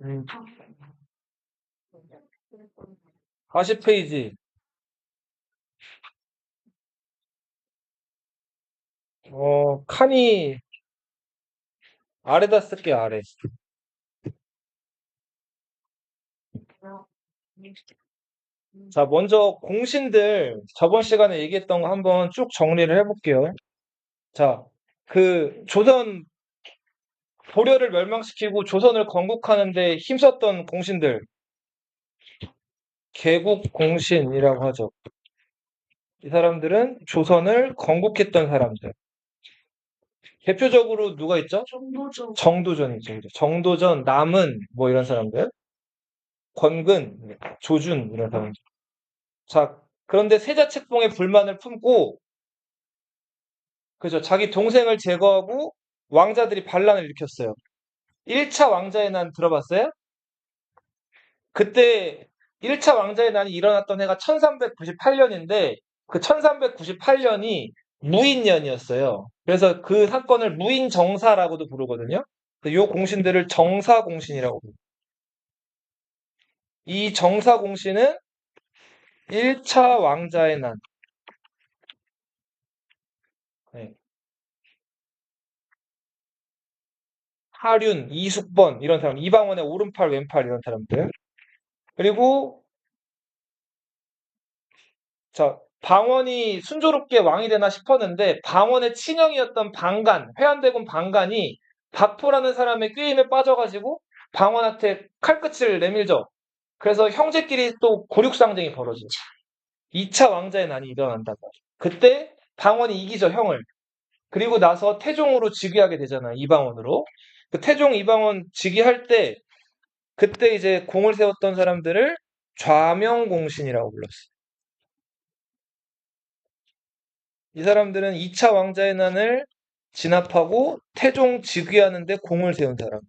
음, 40페이지. 칸이 아래다 쓸게, 아래. 자, 먼저 공신들 저번 시간에 얘기했던 거 한번 쭉 정리를 해볼게요. 자, 그 조선 고려를 멸망시키고 조선을 건국하는데 힘썼던 공신들, 개국공신이라고 하죠. 이 사람들은 조선을 건국했던 사람들. 대표적으로 누가 있죠? 정도전이죠. 그죠? 정도전, 남은 뭐 이런 사람들, 권근, 조준 이런 사람들. 자, 그런데 세자책봉에 불만을 품고 그죠? 자기 동생을 제거하고 왕자들이 반란을 일으켰어요. 1차 왕자의 난 들어봤어요? 그때 1차 왕자의 난이 일어났던 해가 1398년인데 그 1398년이 무인년이었어요. 그래서 그 사건을 무인정사라고도 부르거든요. 이 공신들을 정사공신이라고 부르요. 이 정사공신은 1차 왕자의 난, 네. 하륜, 이숙번 이런 사람, 이방원의 오른팔 왼팔 이런 사람들. 그리고 자, 방원이 순조롭게 왕이 되나 싶었는데 방원의 친형이었던 방간, 회안대군 방간이 박토라는 사람의 꾀임에 빠져가지고 방원한테 칼끝을 내밀죠. 그래서 형제끼리 또 굴육상쟁이 벌어지죠. 2차 왕자의 난이 일어난다고. 그때 방원이 이기죠, 형을. 그리고 나서 태종으로 즉위하게 되잖아요, 이방원으로. 그 태종 이방원 즉위할 때 그때 이제 공을 세웠던 사람들을 좌명공신이라고 불렀어요. 이 사람들은 2차 왕자의 난을 진압하고 태종 즉위하는데 공을 세운 사람.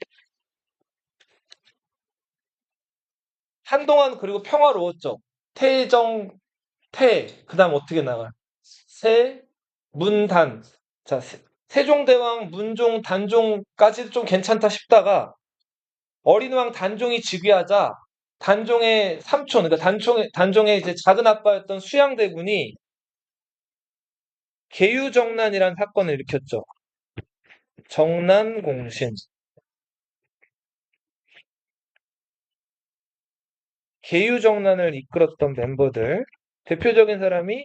한동안 그리고 평화로웠죠. 태정, 그다음 어떻게 나가요? 세, 문단. 자, 세종대왕, 문종, 단종까지도 좀 괜찮다 싶다가 어린 왕 단종이 즉위하자 단종의 삼촌, 그러니까 단종의 이제 작은 아빠였던 수양대군이 계유정난이라는 사건을 일으켰죠. 정난공신. 계유정난을 이끌었던 멤버들 대표적인 사람이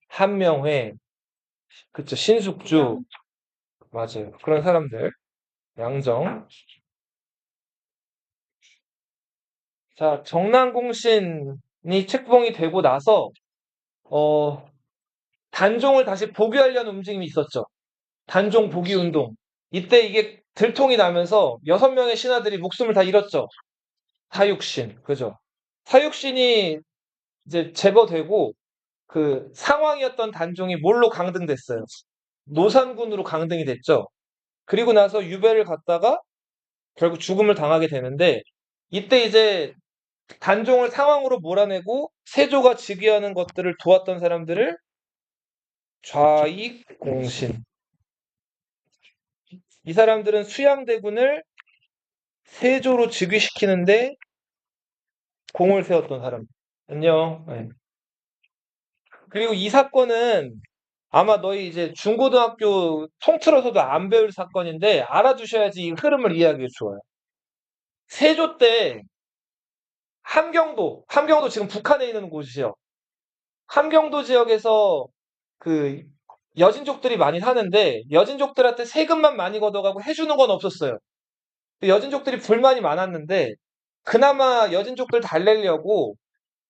한명회, 그쵸, 신숙주, 맞아요. 그런 사람들, 양정. 자, 정난공신이 책봉이 되고 나서 어, 단종을 다시 복위하려는 움직임이 있었죠. 단종 복위 운동. 이때 이게 들통이 나면서 6명의 신하들이 목숨을 다 잃었죠. 사육신, 그죠? 사육신이 이제 제거되고 그 상왕이었던 단종이 몰로 강등됐어요. 노산군으로 강등이 됐죠. 그리고 나서 유배를 갔다가 결국 죽음을 당하게 되는데 이때 이제 단종을 상황으로 몰아내고 세조가 즉위하는 것들을 도왔던 사람들을 좌익공신. 이 사람들은 수양대군을 세조로 즉위시키는데 공을 세웠던 사람. 안녕. 네. 그리고 이 사건은 아마 너희 이제 중고등학교 통틀어서도 안 배울 사건인데 알아두셔야지 이 흐름을 이해하기 좋아요. 세조 때 함경도 지금 북한에 있는 곳이요. 함경도 지역에서 그 여진족들이 많이 사는데 여진족들한테 세금만 많이 걷어가고 해주는 건 없었어요. 여진족들이 불만이 많았는데 그나마 여진족들 달래려고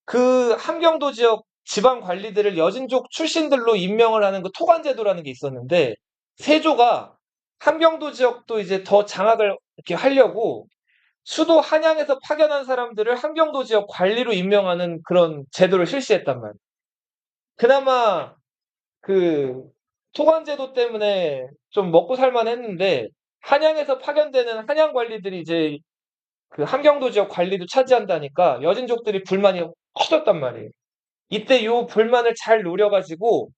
그 함경도 지역 지방 관리들을 여진족 출신들로 임명을 하는 그 토관제도라는 게 있었는데 세조가 함경도 지역도 이제 더 장악을 이렇게 하려고 수도 한양에서 파견한 사람들을 함경도 지역 관리로 임명하는 그런 제도를 실시했단 말이에요. 그나마 그 토관제도 때문에 좀 먹고 살만 했는데 한양에서 파견되는 한양 관리들이 이제 그 함경도 지역 관리도 차지한다니까 여진족들이 불만이 커졌단 말이에요. 이때 요 불만을 잘 노려가지고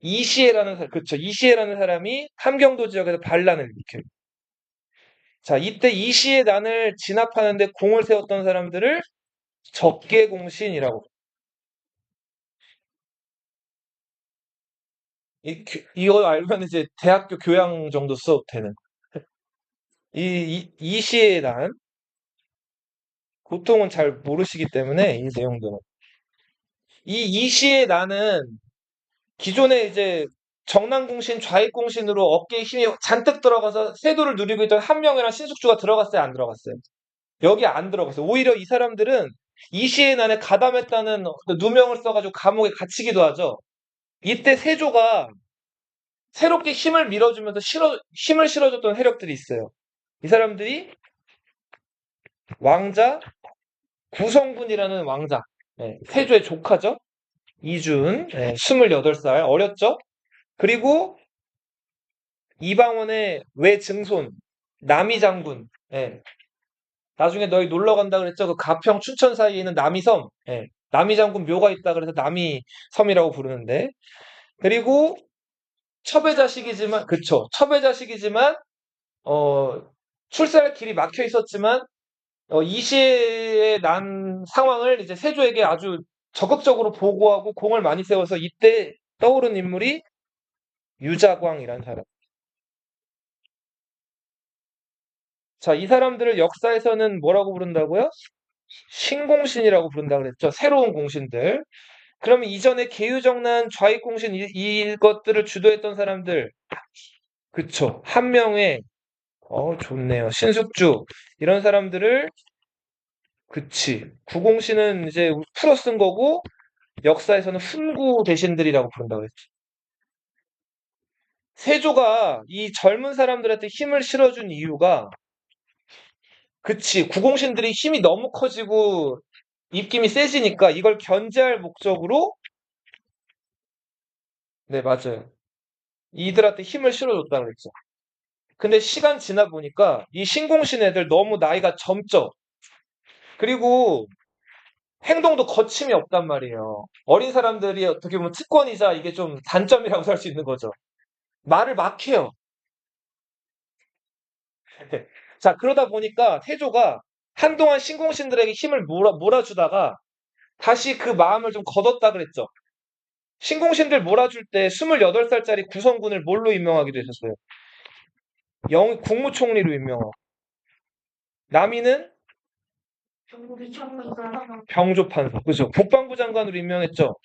이시해라는 사람이 함경도 지역에서 반란을 일으켜요. 자, 이때 이시의 난을 진압하는데 공을 세웠던 사람들을 적개공신이라고. 이거 알면 이제 대학교 교양 정도 수업 되는. 이시의 난, 보통은 잘 모르시기 때문에 이 내용들은. 이 이시의 난은 기존에 이제 정난공신, 좌익공신으로 어깨에 힘이 잔뜩 들어가서 세도를 누리고 있던 한명이랑 신숙주가 들어갔어요, 안 들어갔어요? 여기 안 들어갔어요. 오히려 이 사람들은 이시의 난에 가담했다는 누명을 써가지고 감옥에 갇히기도 하죠. 이때 세조가 새롭게 힘을 밀어주면서 힘을 실어줬던 세력들이 있어요. 이 사람들이 왕자 구성군이라는 왕자, 세조의 조카죠. 이준, 28살, 어렸죠. 그리고 이방원의 외증손 남이장군, 나중에 너희 놀러 간다 그랬죠. 그 가평 춘천 사이에 있는 남이섬, 남이장군 묘가 있다 그래서 남이섬이라고 부르는데, 그리고 첩의 자식이지만, 그쵸, 첩의 자식이지만 출세할 길이 막혀 있었지만 이시의 난 상황을 이제 세조에게 아주 적극적으로 보고하고 공을 많이 세워서 이때 떠오른 인물이 유자광이라는 사람. 자, 이 사람들을 역사에서는 뭐라고 부른다고요? 신공신이라고 부른다 그랬죠. 새로운 공신들. 그러면 이전에 계유정난, 좌익공신 이것들을 주도했던 사람들, 그쵸. 한명회, 좋네요. 신숙주 이런 사람들을 그치. 구공신은 이제 풀어 쓴 거고 역사에서는 훈구 대신들이라고 부른다 그랬지. 세조가 이 젊은 사람들한테 힘을 실어준 이유가 그치. 구공신들이 힘이 너무 커지고 입김이 세지니까 이걸 견제할 목적으로 네, 맞아요. 이들한테 힘을 실어줬다 그랬죠. 근데 시간 지나 보니까 이 신공신 애들 너무 나이가 젊죠. 그리고 행동도 거침이 없단 말이에요. 어린 사람들이 어떻게 보면 특권이자 이게 좀 단점이라고 할 수 있는 거죠. 말을 막 해요. 자, 그러다 보니까 태조가 한동안 신공신들에게 힘을 몰아주다가 다시 그 마음을 좀 걷었다 그랬죠. 신공신들 몰아줄 때 28살짜리 구성군을 뭘로 임명하기도 했었어요. 국무총리로 임명하고. 남이는 병조판서. 그죠. 국방부 장관으로 임명했죠.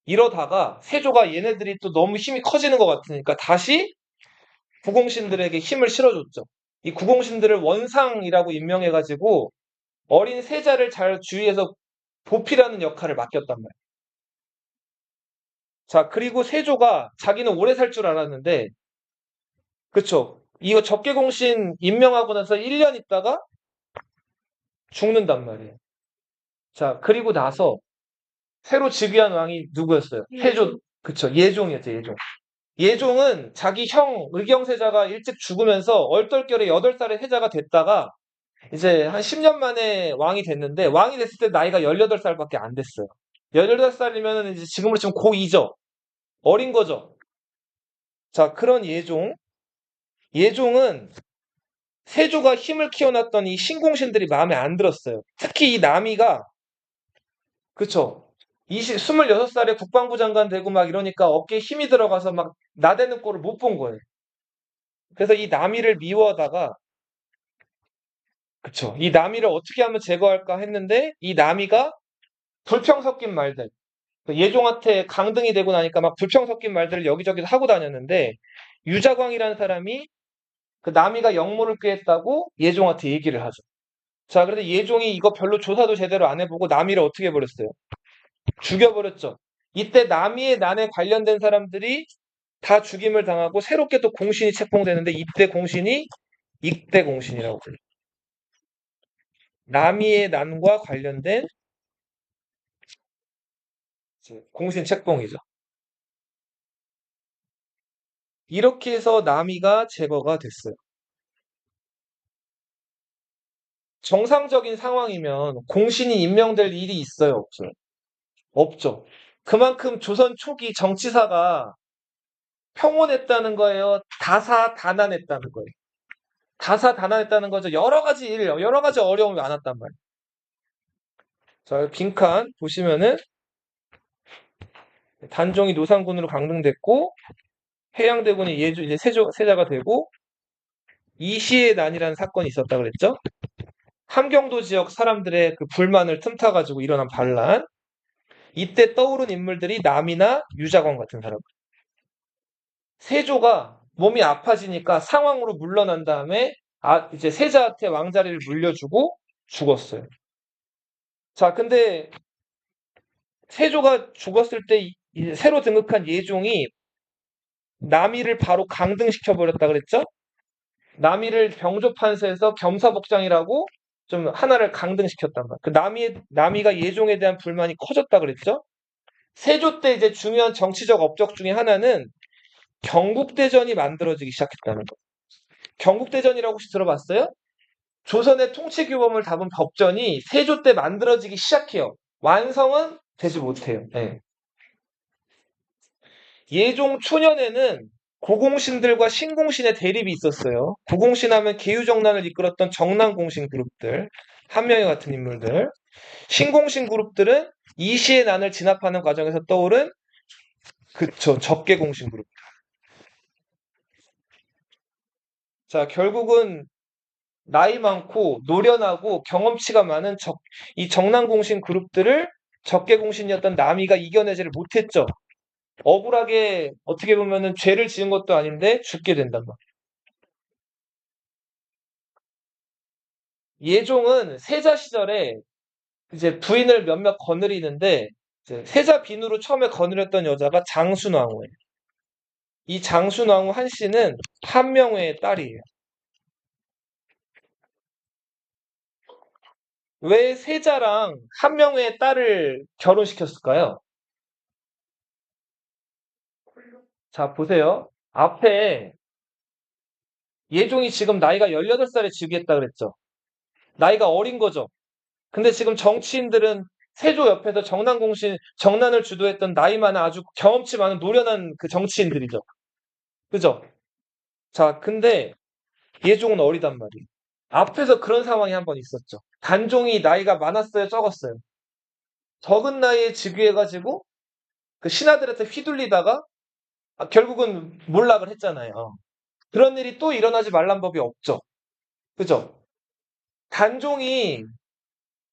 이러다가 세조가 얘네들이 또 너무 힘이 커지는 것 같으니까 다시 구공신들에게 힘을 실어줬죠. 이 구공신들을 원상이라고 임명해가지고 어린 세자를 잘 주위에서 보필하는 역할을 맡겼단 말이에요. 자, 그리고 세조가 자기는 오래 살 줄 알았는데, 그쵸. 이거 적개공신 임명하고 나서 1년 있다가 죽는단 말이에요. 자, 그리고 나서 새로 즉위한 왕이 누구였어요? 세조, 그쵸. 예종이었죠, 예종. 예종은 자기 형 의경세자가 일찍 죽으면서 얼떨결에 8살의 세자가 됐다가 이제 한 10년 만에 왕이 됐는데 왕이 됐을 때 나이가 18살밖에 안 됐어요. 18살이면 이제 지금으로 치면 고2죠. 어린 거죠. 자, 그런 예종은 세조가 힘을 키워놨던 이 신공신들이 마음에 안 들었어요. 특히 이 남이가, 그쵸. 26살에 국방부 장관 되고 막 이러니까 어깨에 힘이 들어가서 막 나대는 꼴을 못 본 거예요. 그래서 이 남이를 미워하다가, 그쵸. 이 남이를 어떻게 하면 제거할까 했는데 이 남이가 불평 섞인 말들, 그 예종한테 강등이 되고 나니까 막 불평 섞인 말들을 여기저기서 하고 다녔는데 유자광이라는 사람이 그 남이가 역모를 꾀했다고 예종한테 얘기를 하죠. 자, 그런데 예종이 이거 별로 조사도 제대로 안 해보고 남이를 어떻게 해버렸어요? 죽여버렸죠. 이때 남이의 난에 관련된 사람들이 다 죽임을 당하고 새롭게 또 공신이 책봉되는데 이때 공신이 익대 공신이라고 불러요. 남이의 난과 관련된 공신 책봉이죠. 이렇게 해서 남이가 제거가 됐어요. 정상적인 상황이면 공신이 임명될 일이 있어요, 없어요? 없죠. 그만큼 조선 초기 정치사가 평온했다는 거예요. 다사다난했다는 거예요. 다사다난했다는 거죠. 여러 가지 어려움이 많았단 말이에요. 자, 빈칸 보시면은 단종이 노상군으로 강등됐고 해양대군이 이제 세자가 되고 이시의 난이라는 사건이 있었다 그랬죠. 함경도 지역 사람들의 그 불만을 틈타가지고 일어난 반란. 이때 떠오른 인물들이 남이나 유자광 같은 사람. 세조가 몸이 아파지니까 상황으로 물러난 다음에 이제 세자한테 왕자리를 물려주고 죽었어요. 자, 근데 세조가 죽었을 때 이제 새로 등극한 예종이 남이를 바로 강등시켜 버렸다 그랬죠? 남이를 병조판서에서 겸사복장이라고 좀 하나를 강등시켰단 말이야. 그 남이가 예종에 대한 불만이 커졌다 그랬죠? 세조 때 이제 중요한 정치적 업적 중에 하나는 경국대전이 만들어지기 시작했다는 거. 경국대전이라고 혹시 들어봤어요? 조선의 통치규범을 담은 법전이 세조 때 만들어지기 시작해요. 완성은 되지 못해요. 네. 예종 초년에는 고공신들과 신공신의 대립이 있었어요. 고공신 하면 계유정난을 이끌었던 정난공신 그룹들, 한명회 같은 인물들. 신공신 그룹들은 이시의 난을 진압하는 과정에서 떠오른 그쵸, 적개공신 그룹. 자, 결국은 나이 많고 노련하고 경험치가 많은 이 정난공신 그룹들을 적개공신이었던 남이가 이겨내지를 못했죠. 억울하게 어떻게 보면은 죄를 지은 것도 아닌데 죽게 된단 말이에요. 예종은 세자 시절에 이제 부인을 몇몇 거느리는데 이제 세자 빈으로 처음에 거느렸던 여자가 장순왕후예요. 이 장순왕후 한 씨는 한명회의 딸이에요. 왜 세자랑 한명회의 딸을 결혼시켰을까요? 자, 보세요. 앞에 예종이 지금 나이가 18살에 즉위했다 그랬죠. 나이가 어린 거죠. 근데 지금 정치인들은 세조 옆에서 정난을 주도했던 나이 많은 아주 경험치 많은 노련한 그 정치인들이죠. 그죠? 자, 근데 예종은 어리단 말이에요. 앞에서 그런 상황이 한번 있었죠. 단종이 나이가 많았어요, 적었어요? 적은 나이에 즉위해가지고 그 신하들한테 휘둘리다가 결국은 몰락을 했잖아요. 그런 일이 또 일어나지 말란 법이 없죠. 그죠? 단종이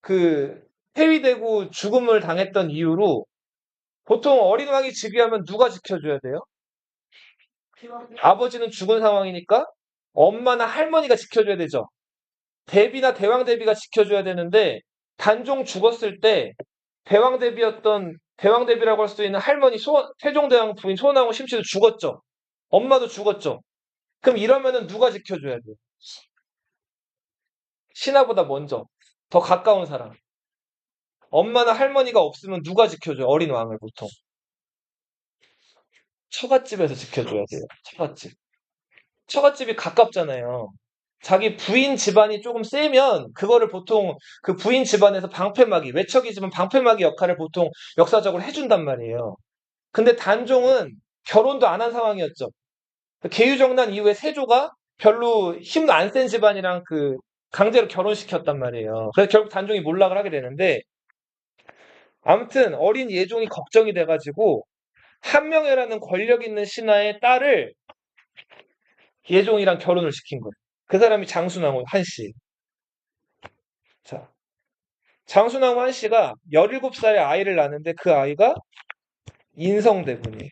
그 폐위되고 죽음을 당했던 이유로 보통 어린 왕이 즉위하면 누가 지켜줘야 돼요? 아버지는 죽은 상황이니까 엄마나 할머니가 지켜줘야 되죠. 대비나 대왕 대비가 지켜줘야 되는데 단종 죽었을 때 대왕 대비라고 할 수 있는 할머니 태종대왕 부인 소나무 심씨도 죽었죠. 엄마도 죽었죠. 그럼 이러면은 누가 지켜줘야 돼요? 신하보다 먼저 더 가까운 사람. 엄마나 할머니가 없으면 누가 지켜줘요? 어린 왕을 보통. 처갓집에서 지켜줘야 돼요. 처갓집. 처갓집이 가깝잖아요. 자기 부인 집안이 조금 세면 그거를 보통 그 부인 집안에서 방패막이, 외척이지만 방패막이 역할을 보통 역사적으로 해준단 말이에요. 근데 단종은 결혼도 안 한 상황이었죠. 계유정난 이후에 세조가 별로 힘 안 센 집안이랑 그 강제로 결혼시켰단 말이에요. 그래서 결국 단종이 몰락을 하게 되는데 아무튼 어린 예종이 걱정이 돼가지고 한명회라는 권력 있는 신하의 딸을 예종이랑 결혼을 시킨 거예요. 그 사람이 장순왕후 한씨. 자, 장순왕후 한씨가 17살에 아이를 낳는데 그 아이가 인성대군이에요.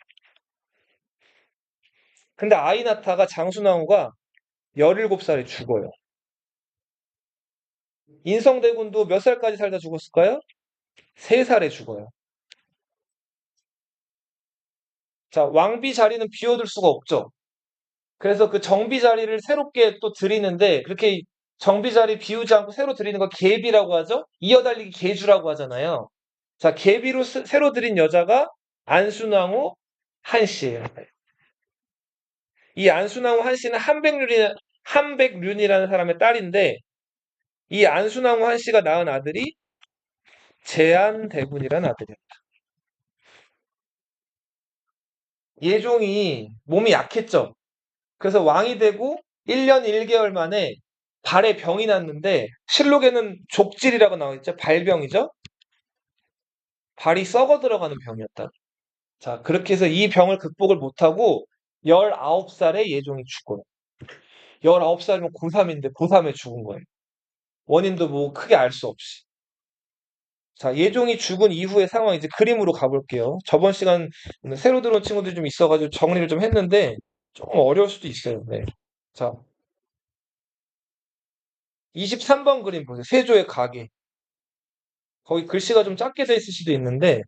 근데 아이 낳다가 장순왕후가 17살에 죽어요. 인성대군도 몇 살까지 살다 죽었을까요? 3살에 죽어요. 자, 왕비 자리는 비워둘 수가 없죠. 그래서 그 정비 자리를 새롭게 또 드리는데 그렇게 정비 자리 비우지 않고 새로 드리는 거 계비라고 하죠. 이어달리기 계주라고 하잖아요. 자, 계비로 새로 드린 여자가 안순왕후 한씨예요. 이 안순왕후 한씨는 한백륜이라는 사람의 딸인데 이 안순왕후 한씨가 낳은 아들이 제안대군이라는 아들이에요. 예종이 몸이 약했죠. 그래서 왕이 되고 1년 1개월 만에 발에 병이 났는데 실록에는 족질이라고 나와 있죠. 발병이죠. 발이 썩어 들어가는 병이었다. 자, 그렇게 해서 이 병을 극복을 못하고 19살에 예종이 죽어요. 19살이면 고3인데 고3에 죽은 거예요. 원인도 뭐 크게 알 수 없이. 자, 예종이 죽은 이후의 상황 이제 그림으로 가볼게요. 저번 시간 새로 들어온 친구들이 좀 있어가지고 정리를 좀 했는데 조금 어려울 수도 있어요. 네. 자, 23번 그림 보세요. 세조의 가계. 거기 글씨가 좀 작게 돼 있을 수도 있는데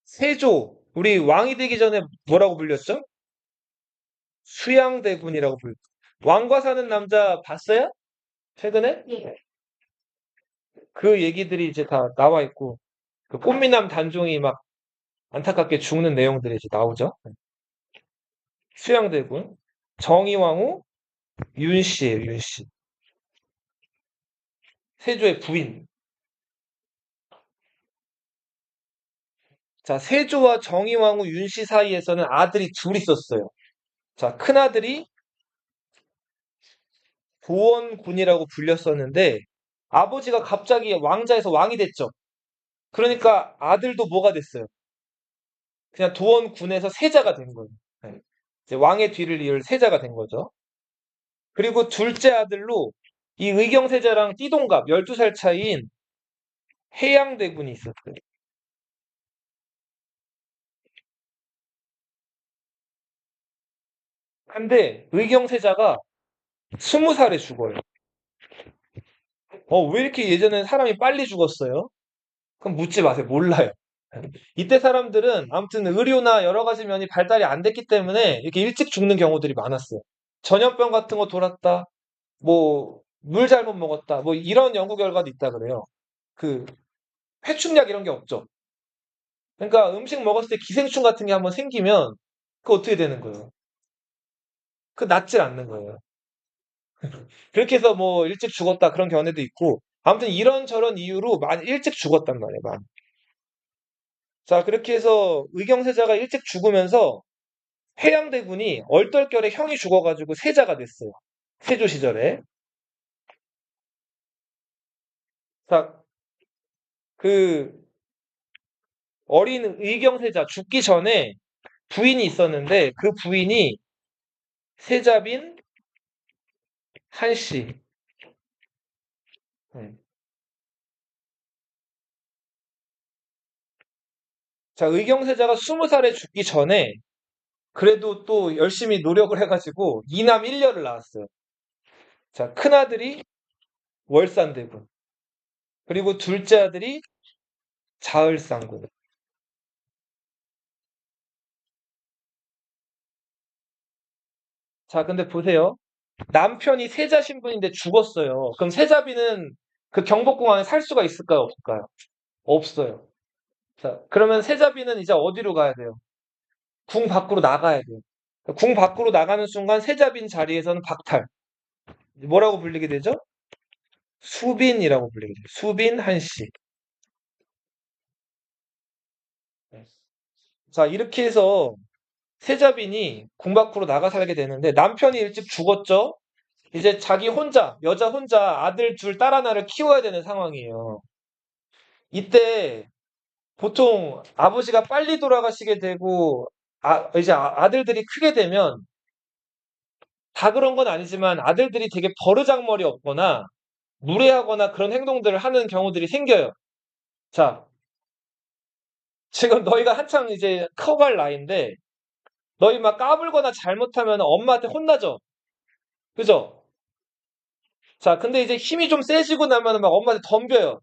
세조 우리 왕이 되기 전에 뭐라고 불렸죠? 수양대군이라고 불렸죠. 왕과 사는 남자 봤어요? 최근에? 예. 그 얘기들이 이제 다 나와 있고 그 꽃미남 단종이 막 안타깝게 죽는 내용들이 이제 나오죠. 수양대군 정의왕후 윤씨예요. 윤씨. 세조의 부인. 자, 세조와 정의왕후 윤씨 사이에서는 아들이 둘 있었어요. 자, 큰아들이 도원군이라고 불렸었는데 아버지가 갑자기 왕자에서 왕이 됐죠. 그러니까 아들도 뭐가 됐어요? 그냥 도원군에서 세자가 된 거예요. 네. 이제 왕의 뒤를 이을 세자가 된 거죠. 그리고 둘째 아들로 이 의경세자랑 띠동갑 12살 차이인 해양대군이 있었어요. 근데 의경세자가 20살에 죽어요. 왜 이렇게 예전에 사람이 빨리 죽었어요? 그럼 묻지 마세요. 몰라요. 이때 사람들은 아무튼 의료나 여러 가지 면이 발달이 안 됐기 때문에 이렇게 일찍 죽는 경우들이 많았어요. 전염병 같은 거 돌았다, 뭐, 물 잘못 먹었다, 뭐 이런 연구 결과도 있다 그래요. 그, 회충약 이런 게 없죠. 그러니까 음식 먹었을 때 기생충 같은 게 한번 생기면 그 어떻게 되는 거예요? 그 낫질 않는 거예요. 그렇게 해서 뭐 일찍 죽었다 그런 견해도 있고 아무튼 이런저런 이유로 많이 일찍 죽었단 말이에요. 많이. 자, 그렇게 해서 의경세자가 일찍 죽으면서 해양대군이 얼떨결에 형이 죽어가지고 세자가 됐어요. 세조 시절에. 자, 그 어린 의경세자 죽기 전에 부인이 있었는데 그 부인이 세자빈 한씨. 네. 자, 의경세자가 20살에 죽기 전에 그래도 또 열심히 노력을 해가지고 이남 일녀를 낳았어요. 자, 큰아들이 월산대군, 그리고 둘째 아들이 자을상군. 자, 근데 보세요. 남편이 세자 신분인데 죽었어요. 그럼 세자비는 그 경복궁 안에 살 수가 있을까요? 없을까요? 없어요. 자, 그러면 세자비는 이제 어디로 가야 돼요? 궁 밖으로 나가야 돼요. 궁 밖으로 나가는 순간 세자빈 자리에서는 박탈. 뭐라고 불리게 되죠? 수빈이라고 불리게 돼요. 수빈 한씨. 자, 이렇게 해서 세자빈이 궁 밖으로 나가 살게 되는데 남편이 일찍 죽었죠? 이제 자기 혼자, 여자 혼자 아들 둘, 딸 하나를 키워야 되는 상황이에요. 이때 보통 아버지가 빨리 돌아가시게 되고, 이제 아들들이 크게 되면 다 그런 건 아니지만 아들들이 되게 버르장머리 없거나 무례하거나 그런 행동들을 하는 경우들이 생겨요. 자, 지금 너희가 한창 이제 커갈 나이인데 너희 막 까불거나 잘못하면 엄마한테 혼나죠? 그죠? 자, 근데 이제 힘이 좀 세지고 나면 막 엄마한테 덤벼요.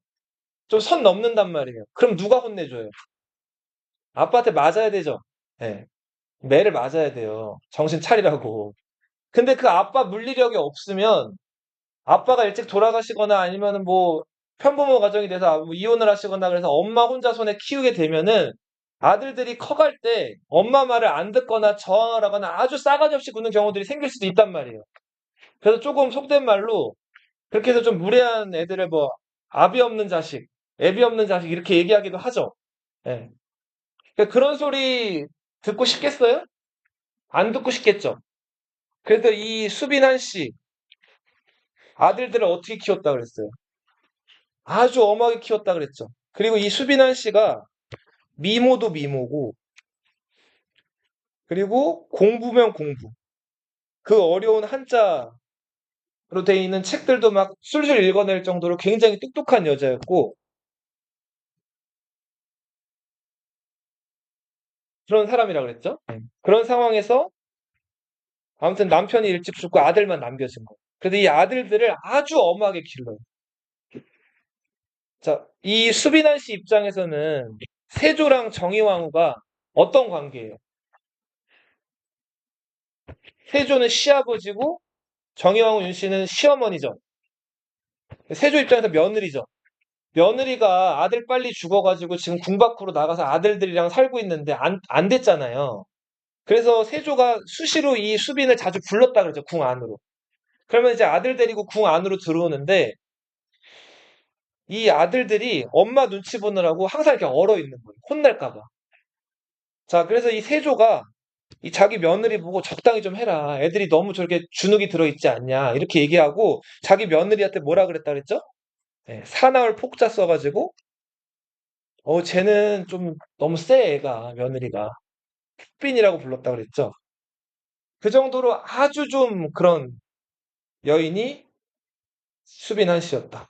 좀 선 넘는단 말이에요. 그럼 누가 혼내줘요? 아빠한테 맞아야 되죠? 예. 매를 맞아야 돼요. 정신 차리라고. 근데 그 아빠 물리력이 없으면 아빠가 일찍 돌아가시거나 아니면은 뭐 편부모 가정이 돼서 뭐 이혼을 하시거나 그래서 엄마 혼자 손에 키우게 되면은 아들들이 커갈 때 엄마 말을 안 듣거나 저항을 하거나 아주 싸가지 없이 구는 경우들이 생길 수도 있단 말이에요. 그래서 조금 속된 말로 그렇게 해서 좀 무례한 애들을 뭐 아비 없는 자식, 애비 없는 자식 이렇게 얘기하기도 하죠. 예. 그러니까 그런 소리 듣고 싶겠어요? 안 듣고 싶겠죠? 그래서 이 수빈한 씨, 아들들을 어떻게 키웠다 그랬어요? 아주 엄하게 키웠다 그랬죠. 그리고 이 수빈한 씨가 미모도 미모고, 그리고 공부면 공부. 그 어려운 한자로 돼 있는 책들도 막 술술 읽어낼 정도로 굉장히 똑똑한 여자였고, 그런 사람이라 그랬죠. 그런 상황에서 아무튼 남편이 일찍 죽고 아들만 남겨진 거예요. 그래서 이 아들들을 아주 엄하게 길러요. 자, 이 수빈한 씨 입장에서는 세조랑 정의왕후가 어떤 관계예요? 세조는 시아버지고 정의왕후 윤 씨는 시어머니죠. 세조 입장에서 며느리죠. 며느리가 아들 빨리 죽어가지고 지금 궁 밖으로 나가서 아들들이랑 살고 있는데 안 됐잖아요. 그래서 세조가 수시로 이 수빈을 자주 불렀다 그러죠. 궁 안으로. 그러면 이제 아들 데리고 궁 안으로 들어오는데 이 아들들이 엄마 눈치 보느라고 항상 이렇게 얼어 있는 거예요. 혼날까 봐. 자, 그래서 이 세조가 이 자기 며느리 보고 적당히 좀 해라. 애들이 너무 저렇게 주눅이 들어있지 않냐. 이렇게 얘기하고 자기 며느리한테 뭐라 그랬다 그랬죠? 네, 사나울 폭자 써가지고 쟤는 좀 너무 세 애가 며느리가 흑빈이라고 불렀다 그랬죠. 그 정도로 아주 좀 그런 여인이 수빈한 씨였다.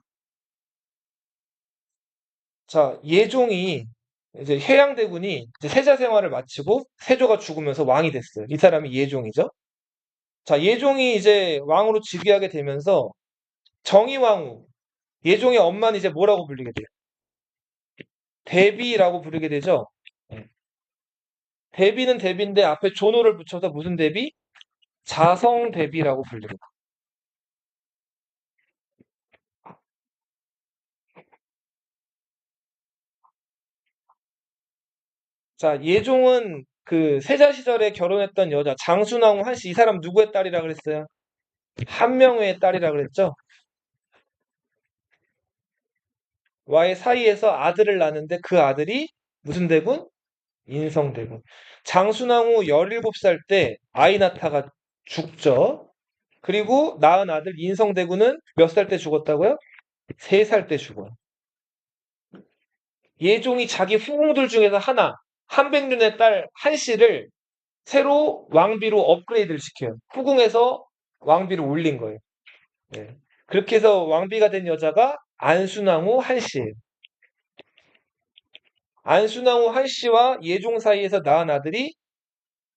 자, 예종이 이제 해양대군이 이제 세자 생활을 마치고 세조가 죽으면서 왕이 됐어요. 이 사람이 예종이죠. 자, 예종이 이제 왕으로 즉위하게 되면서 정의왕후, 예종의 엄마는 이제 뭐라고 불리게 돼요? 대비라고 부르게 되죠. 네. 대비는 대비인데 앞에 존호를 붙여서 무슨 대비? 자성대비라고 불립니다. 자, 예종은 그 세자 시절에 결혼했던 여자 장순왕후 한씨 이 사람 누구의 딸이라 그랬어요? 한명회의 딸이라 그랬죠? 와의 사이에서 아들을 낳는데 그 아들이 무슨 대군? 인성대군. 장순왕후 17살 때 아이 낳다가 죽죠. 그리고 낳은 아들 인성대군은 몇 살 때 죽었다고요? 3살 때 죽어요. 예종이 자기 후궁들 중에서 하나, 한백년의 딸 한씨를 새로 왕비로 업그레이드를 시켜요. 후궁에서 왕비로 올린 거예요. 네. 그렇게 해서 왕비가 된 여자가 안순왕후 한씨예요. 안순왕후 한씨와 예종 사이에서 낳은 아들이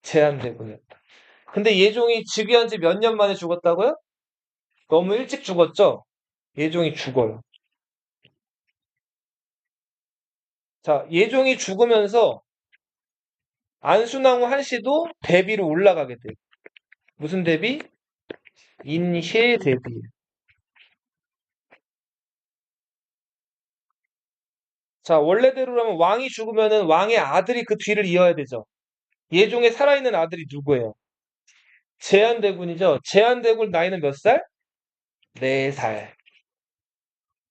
제한대군이었다. 근데 예종이 즉위한 지 몇 년 만에 죽었다고요? 너무 일찍 죽었죠? 예종이 죽어요. 자, 예종이 죽으면서 안순왕후 한씨도 대비로 올라가게 돼요. 무슨 대비? 인혜 대비. 자, 원래대로라면 왕이 죽으면은 왕의 아들이 그 뒤를 이어야 되죠. 예종의 살아있는 아들이 누구예요? 제한대군이죠. 제한대군 나이는 몇 살? 4살.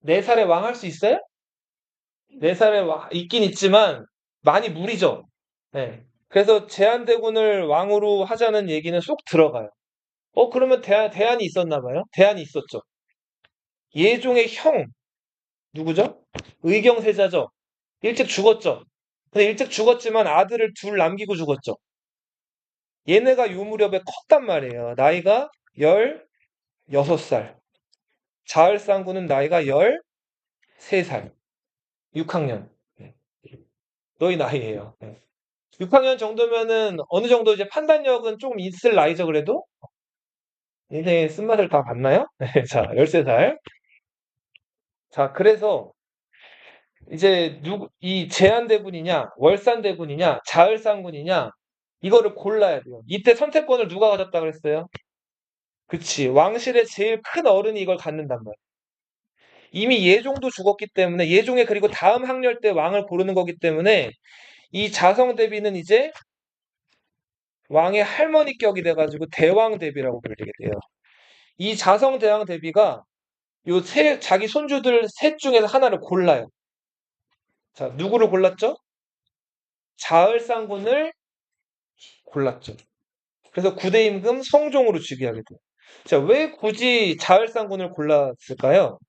4살에 왕 할 수 있어요? 4살에 있긴 있지만 많이 무리죠. 네. 그래서 제한대군을 왕으로 하자는 얘기는 쏙 들어가요. 그러면 대안이 있었나 봐요. 대안이 있었죠. 예종의 형 누구죠? 의경세자죠. 일찍 죽었죠. 근데 일찍 죽었지만 아들을 둘 남기고 죽었죠. 얘네가 요 무렵에 컸단 말이에요. 나이가 16살. 자을상구는 나이가 13살. 6학년. 너희 나이예요. 6학년 정도면은 어느 정도 이제 판단력은 조금 있을 나이죠, 그래도? 인생의 쓴맛을 다 봤나요? 자, 13살. 자, 그래서 이제 이 제한대군이냐, 월산대군이냐, 자을상군이냐, 이거를 골라야 돼요. 이때 선택권을 누가 가졌다 그랬어요? 그치. 왕실의 제일 큰 어른이 이걸 갖는단 말이야. 이미 예종도 죽었기 때문에 예종의 그리고 다음 학렬 때 왕을 고르는 거기 때문에 이 자성 대비는 이제 왕의 할머니 격이 돼가지고 대왕 대비라고 불리게 돼요. 이 자성 대왕 대비가 자기 손주들 셋 중에서 하나를 골라요. 자, 누구를 골랐죠? 자을상군을 골랐죠. 그래서 구대임금 성종으로 즉위하게 돼요. 자, 왜 굳이 자을상군을 골랐을까요?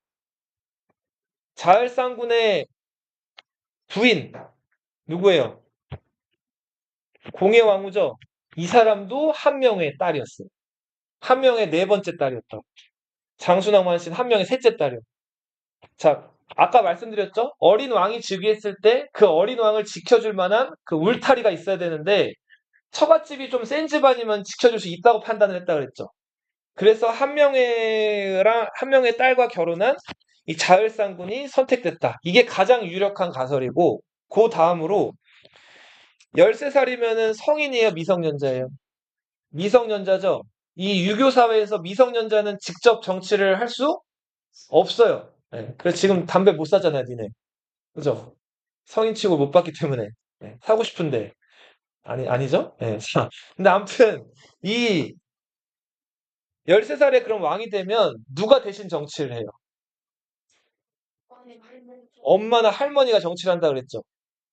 자을상군의 부인 누구예요? 공예왕후죠. 이 사람도 한명의 딸이었어요. 한명의 네 번째 딸이었다. 장순왕 만신 한명의 셋째 딸이요. 자, 아까 말씀드렸죠? 어린 왕이 즉위했을 때 그 어린 왕을 지켜줄 만한 그 울타리가 있어야 되는데 처갓집이 좀 센 집안이면 지켜줄 수 있다고 판단을 했다 그랬죠. 그래서 한명의 딸과 결혼한 이 자을상군이 선택됐다. 이게 가장 유력한 가설이고 그 다음으로 13살이면은 성인이에요, 미성년자예요? 미성년자죠. 이 유교 사회에서 미성년자는 직접 정치를 할 수 없어요. 예, 그래서 지금 담배 못 사잖아요, 니네. 그죠? 성인 치고 못 받기 때문에. 예, 사고 싶은데. 아니죠? 예, 자, 근데 아무튼, 이 13살에 그럼 왕이 되면 누가 대신 정치를 해요? 엄마나 할머니가 정치를 한다 그랬죠.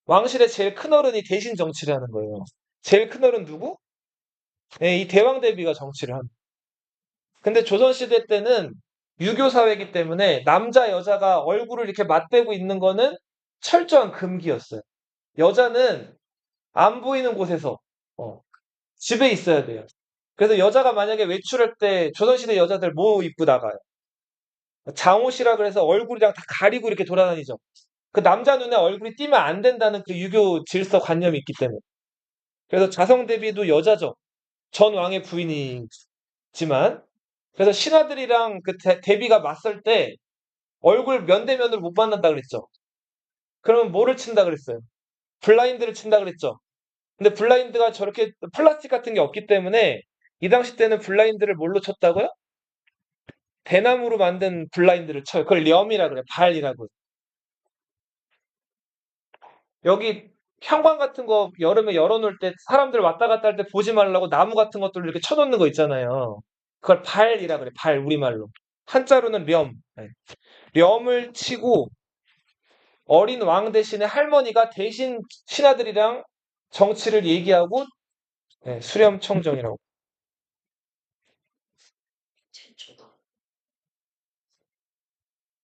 왕실의 제일 큰 어른이 대신 정치를 하는 거예요. 제일 큰 어른 누구? 예, 이 대왕 대비가 정치를 합니다. 근데 조선시대 때는 유교 사회이기 때문에 남자, 여자가 얼굴을 이렇게 맞대고 있는 거는 철저한 금기였어요. 여자는 안 보이는 곳에서, 어, 집에 있어야 돼요. 그래서 여자가 만약에 외출할 때 조선시대 여자들 뭐 입고 나가요? 장옷이라 그래서 얼굴이랑 다 가리고 이렇게 돌아다니죠. 그 남자 눈에 얼굴이 띄면 안 된다는 그 유교 질서 관념이 있기 때문에. 그래서 자성 대비도 여자죠. 전 왕의 부인이지만. 그래서 신하들이랑 그 대비가 맞설 때 얼굴 면대면으로 못 만난다 그랬죠. 그러면 뭐를 친다 그랬어요? 블라인드를 친다 그랬죠. 근데 블라인드가 저렇게 플라스틱 같은 게 없기 때문에 이 당시 때는 블라인드를 뭘로 쳤다고요? 대나무로 만든 블라인드를 쳐요. 그걸 렴이라 그래요. 발이라고. 여기 현관 같은 거 여름에 열어놓을 때 사람들 왔다 갔다 할 때 보지 말라고 나무 같은 것들을 이렇게 쳐놓는 거 있잖아요. 그걸 발이라 그래. 발 우리말로. 한자로는 렴. 네. 렴을 치고 어린 왕 대신에 할머니가 대신 신하들이랑 정치를 얘기하고 네, 수렴청정이라고.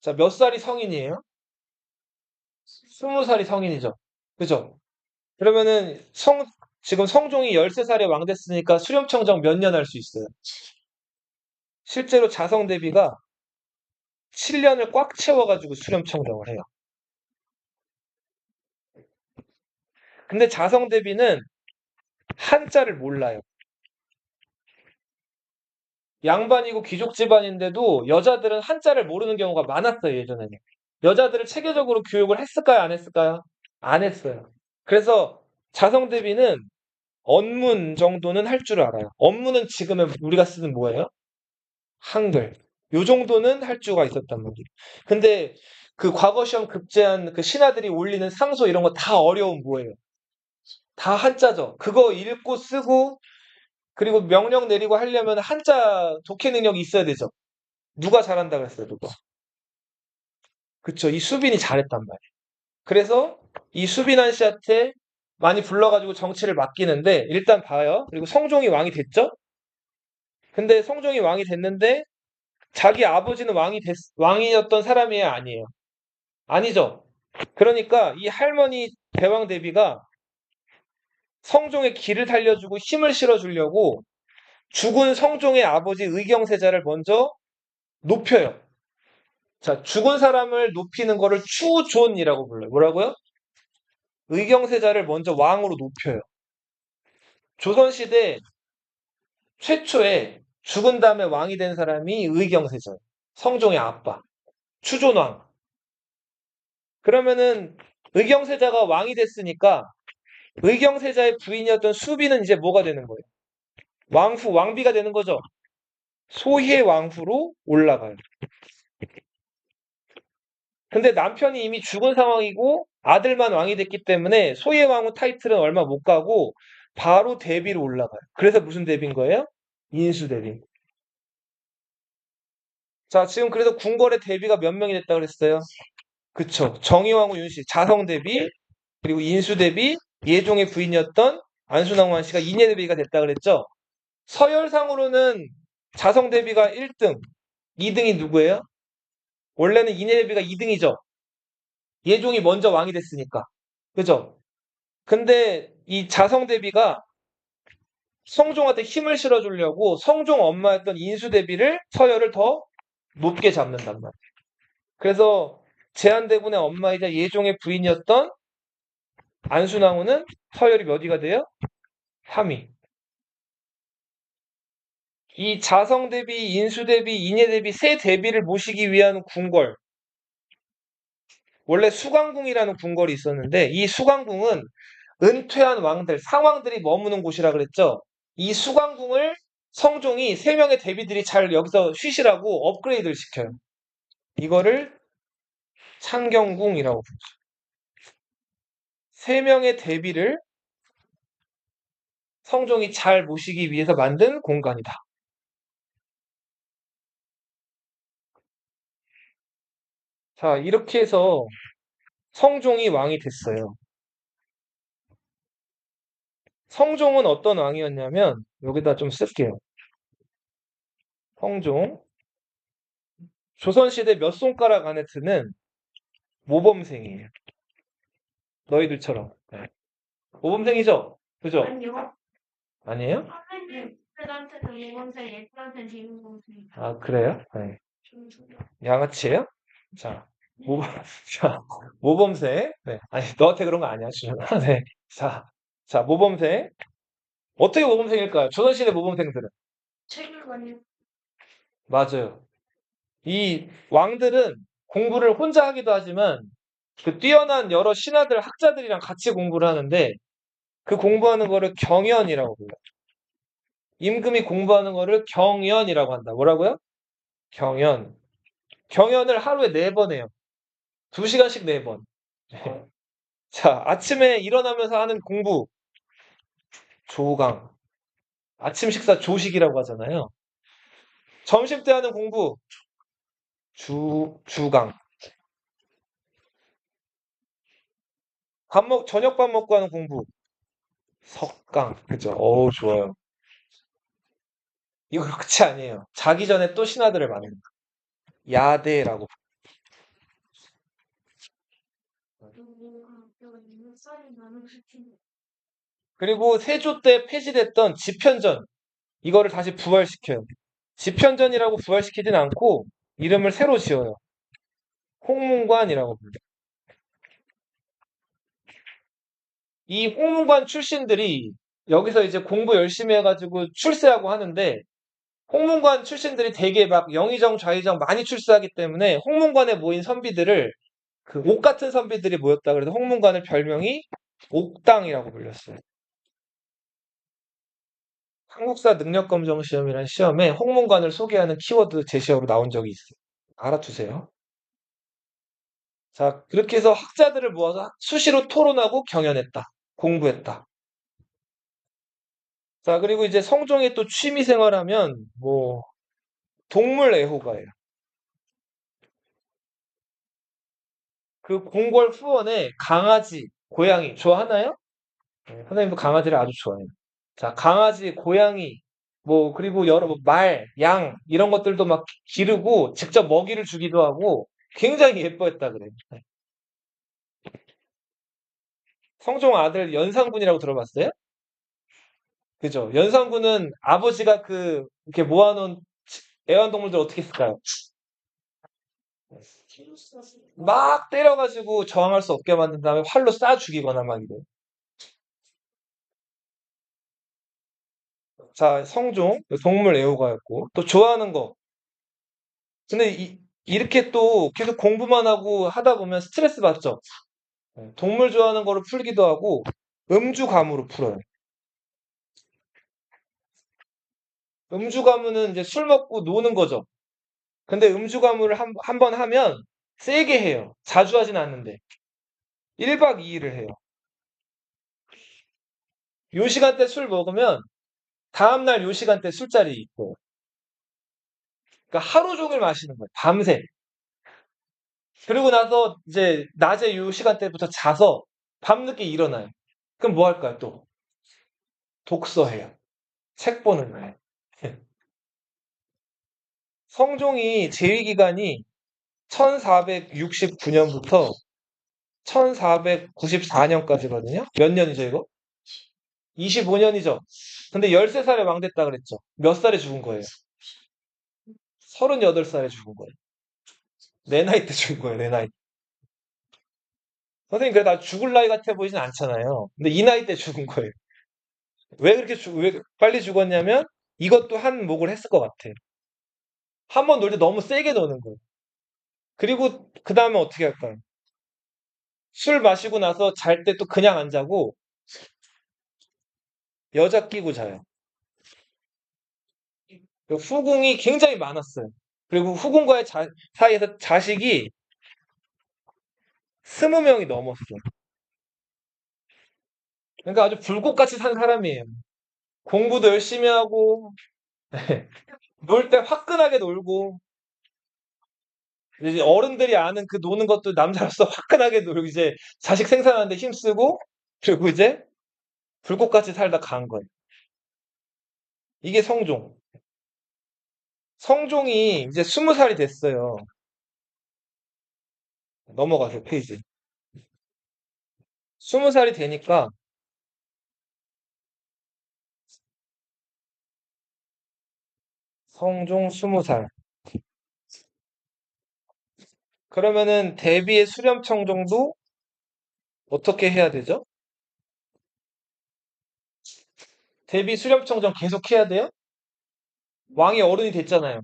자, 몇 살이 성인이에요? 20살이 성인이죠. 그죠? 그러면은 지금 성종이 13살에 왕 됐으니까 수렴청정 몇 년 할 수 있어요? 실제로 자성 대비가 7년을 꽉 채워가지고 수렴청정을 해요. 근데 자성 대비는 한자를 몰라요. 양반이고 귀족 집안인데도 여자들은 한자를 모르는 경우가 많았어요, 예전에는. 여자들을 체계적으로 교육을 했을까요, 안 했을까요? 안 했어요. 그래서 자성 대비는 언문 정도는 할 줄 알아요. 언문은 지금의 우리가 쓰는 뭐예요? 한글. 요 정도는 할 수가 있었단 말이에요. 근데 그 과거 시험 급제한 그 신하들이 올리는 상소 이런 거 다 어려운 뭐예요? 다 한자죠. 그거 읽고 쓰고 그리고 명령 내리고 하려면 한자 독해 능력이 있어야 되죠. 누가 잘한다 그랬어요, 누가? 그쵸. 이 수빈이 잘했단 말이에요. 그래서 이 수빈한 씨한테 많이 불러가지고 정치를 맡기는데 일단 봐요. 그리고 성종이 왕이 됐죠? 근데 성종이 왕이 됐는데 자기 아버지는 왕이었던 사람이에요, 아니에요? 아니죠. 그러니까 이 할머니 대왕 대비가 성종의 기를 살려주고 힘을 실어주려고 죽은 성종의 아버지 의경세자를 먼저 높여요. 자, 죽은 사람을 높이는 거를 추존이라고 불러요. 뭐라고요? 의경세자를 먼저 왕으로 높여요. 조선시대 최초에 죽은 다음에 왕이 된 사람이 의경세자예요. 성종의 아빠. 추존왕. 그러면은 의경세자가 왕이 됐으니까 의경세자의 부인이었던 수비는 이제 뭐가 되는 거예요? 왕비가 되는 거죠. 소희의 왕후로 올라가요. 근데 남편이 이미 죽은 상황이고 아들만 왕이 됐기 때문에 소희의 왕후 타이틀은 얼마 못 가고 바로 대비로 올라가요. 그래서 무슨 대비인 거예요? 인수 대비. 자, 지금 그래서 궁궐의 대비가 몇 명이 됐다 그랬어요? 그쵸. 정의왕후 윤씨, 자성 대비, 그리고 인수 대비, 예종의 부인이었던 안순항 씨가 인예 대비가 됐다 그랬죠? 서열상으로는 자성 대비가 1등, 2등이 누구예요? 원래는 인예 대비가 2등이죠. 예종이 먼저 왕이 됐으니까. 그죠? 근데 이 자성 대비가 성종한테 힘을 실어주려고 성종 엄마였던 인수 대비를 서열을 더 높게 잡는단 말이에요. 그래서 제한대군의 엄마이자 예종의 부인이었던 안순왕후는 서열이 몇 위가 돼요? 3위. 이 자성 대비, 인수 대비, 인예 대비 세 대비를 모시기 위한 궁궐. 원래 수강궁이라는 궁궐이 있었는데 이 수강궁은 은퇴한 왕들, 상왕들이 머무는 곳이라 그랬죠. 이 수강궁을 성종이 세 명의 대비들이 잘 여기서 쉬시라고 업그레이드를 시켜요. 이거를 창경궁이라고 부르죠. 세 명의 대비를 성종이 잘 모시기 위해서 만든 공간이다. 자, 이렇게 해서 성종이 왕이 됐어요. 성종은 어떤 왕이었냐면 여기다 좀 쓸게요. 성종. 조선시대 몇 손가락 안에 드는 모범생이에요. 너희들처럼. 네. 모범생이죠? 그죠? 아니요. 아니에요? 선생님, 애들한테는 이건데 애들한테는 지금건데. 아, 그래요? 네. 중소요. 양아치예요? 자, 모범, 자, 모범생. 네. 아니, 너한테 그런 거 아니야, 준현아. 네. 자, 모범생. 어떻게 모범생일까요? 조선시대 모범생들은. 책임관요. 맞아요. 이 왕들은 공부를 혼자 하기도 하지만 그 뛰어난 여러 신하들, 학자들이랑 같이 공부를 하는데 그 공부하는 거를 경연이라고 불러요. 임금이 공부하는 거를 경연이라고 한다. 뭐라고요? 경연. 경연을 하루에 4번 해요. 2시간씩 4번. 자, 아침에 일어나면서 하는 공부, 조강. 아침 식사 조식이라고 하잖아요. 점심 때 하는 공부, 주강. 저녁 밥 먹고 하는 공부, 석강. 그죠? 어우, 좋아요. 이거 끝이 아니에요. 자기 전에 또 신하들을 만든다. 야대라고. 쌀이 나는 시키는. 그리고 세조 때 폐지됐던 집현전. 이거를 다시 부활시켜요. 집현전이라고 부활시키진 않고 이름을 새로 지어요. 홍문관이라고 불러요. 이 홍문관 출신들이 여기서 이제 공부 열심히 해가지고 출세하고 하는데 홍문관 출신들이 되게 막 영의정 좌의정 많이 출세하기 때문에 홍문관에 모인 선비들을 그 옥 같은 선비들이 모였다 그래서 홍문관을 별명이 옥당이라고 불렸어요. 한국사 능력검정 시험이라는 시험에 홍문관을 소개하는 키워드 제시어로 나온 적이 있어요. 알아두세요. 자, 그렇게 해서 학자들을 모아서 수시로 토론하고 경연했다. 공부했다. 자, 그리고 이제 성종의 또 취미 생활하면 뭐 동물 애호가예요. 그 궁궐 후원에 강아지, 고양이 좋아하나요? 네, 선생님도 강아지를 아주 좋아해요. 자, 강아지, 고양이, 뭐 그리고 여러 말, 양 이런 것들도 막 기르고 직접 먹이를 주기도 하고 굉장히 예뻐했다 그래요. 네. 성종 아들 연산군이라고 들어봤어요? 그죠? 연산군은 아버지가 그 이렇게 모아놓은 애완동물들 어떻게 했을까요? 막 때려가지고 저항할 수 없게 만든 다음에 활로 쏴 죽이거나 막 이래. 자, 성종 동물 애호가였고 또 좋아하는 거. 근데 이렇게 또 계속 공부만 하고 하다 보면 스트레스 받죠. 네, 동물 좋아하는 거를 풀기도 하고 음주 가무로 풀어요. 음주 가무는 이제 술 먹고 노는 거죠. 근데 음주 가무를 한 번 하면 세게 해요. 자주 하진 않는데 1박 2일을 해요. 요 시간대 술 먹으면 다음날 요 시간대 술자리 있고 그러니까 하루 종일 마시는 거예요. 밤새. 그리고 나서 이제 낮에 요 시간대부터 자서 밤늦게 일어나요. 그럼 뭐 할까요, 또? 독서해요. 책 보는 거예요. 성종이 재위기간이 1469년부터 1494년까지거든요. 몇 년이죠, 이거? 25년이죠. 근데 13살에 왕됐다 그랬죠. 몇 살에 죽은 거예요? 38살에 죽은 거예요. 내 나이 때 죽은 거예요, 내 나이 때. 선생님, 그래, 나 죽을 나이 같아 보이진 않잖아요. 근데 이 나이 때 죽은 거예요. 왜 빨리 죽었냐면, 이것도 한 목을 했을 것 같아. 한 번 놀 때 너무 세게 노는 거예요. 그리고, 그 다음에 어떻게 할까요? 술 마시고 나서 잘 때 또 그냥 안 자고, 여자 끼고 자요. 후궁이 굉장히 많았어요. 그리고 후궁과의 사이에서 자식이 20명이 넘었어요. 그러니까 아주 불꽃같이 산 사람이에요. 공부도 열심히 하고, 놀 때 화끈하게 놀고, 이제 어른들이 아는 그 노는 것도 남자로서 화끈하게 놀고, 이제 자식 생산하는데 힘쓰고, 그리고 이제 불꽃같이 살다 간 거예요. 이게 성종. 성종이 이제 20살이 됐어요. 넘어가세요, 페이지. 20살이 되니까 성종 20살. 그러면은 대비의 수렴청정도 어떻게 해야 되죠? 대비 수렴청정 계속 해야 돼요? 왕이 어른이 됐잖아요.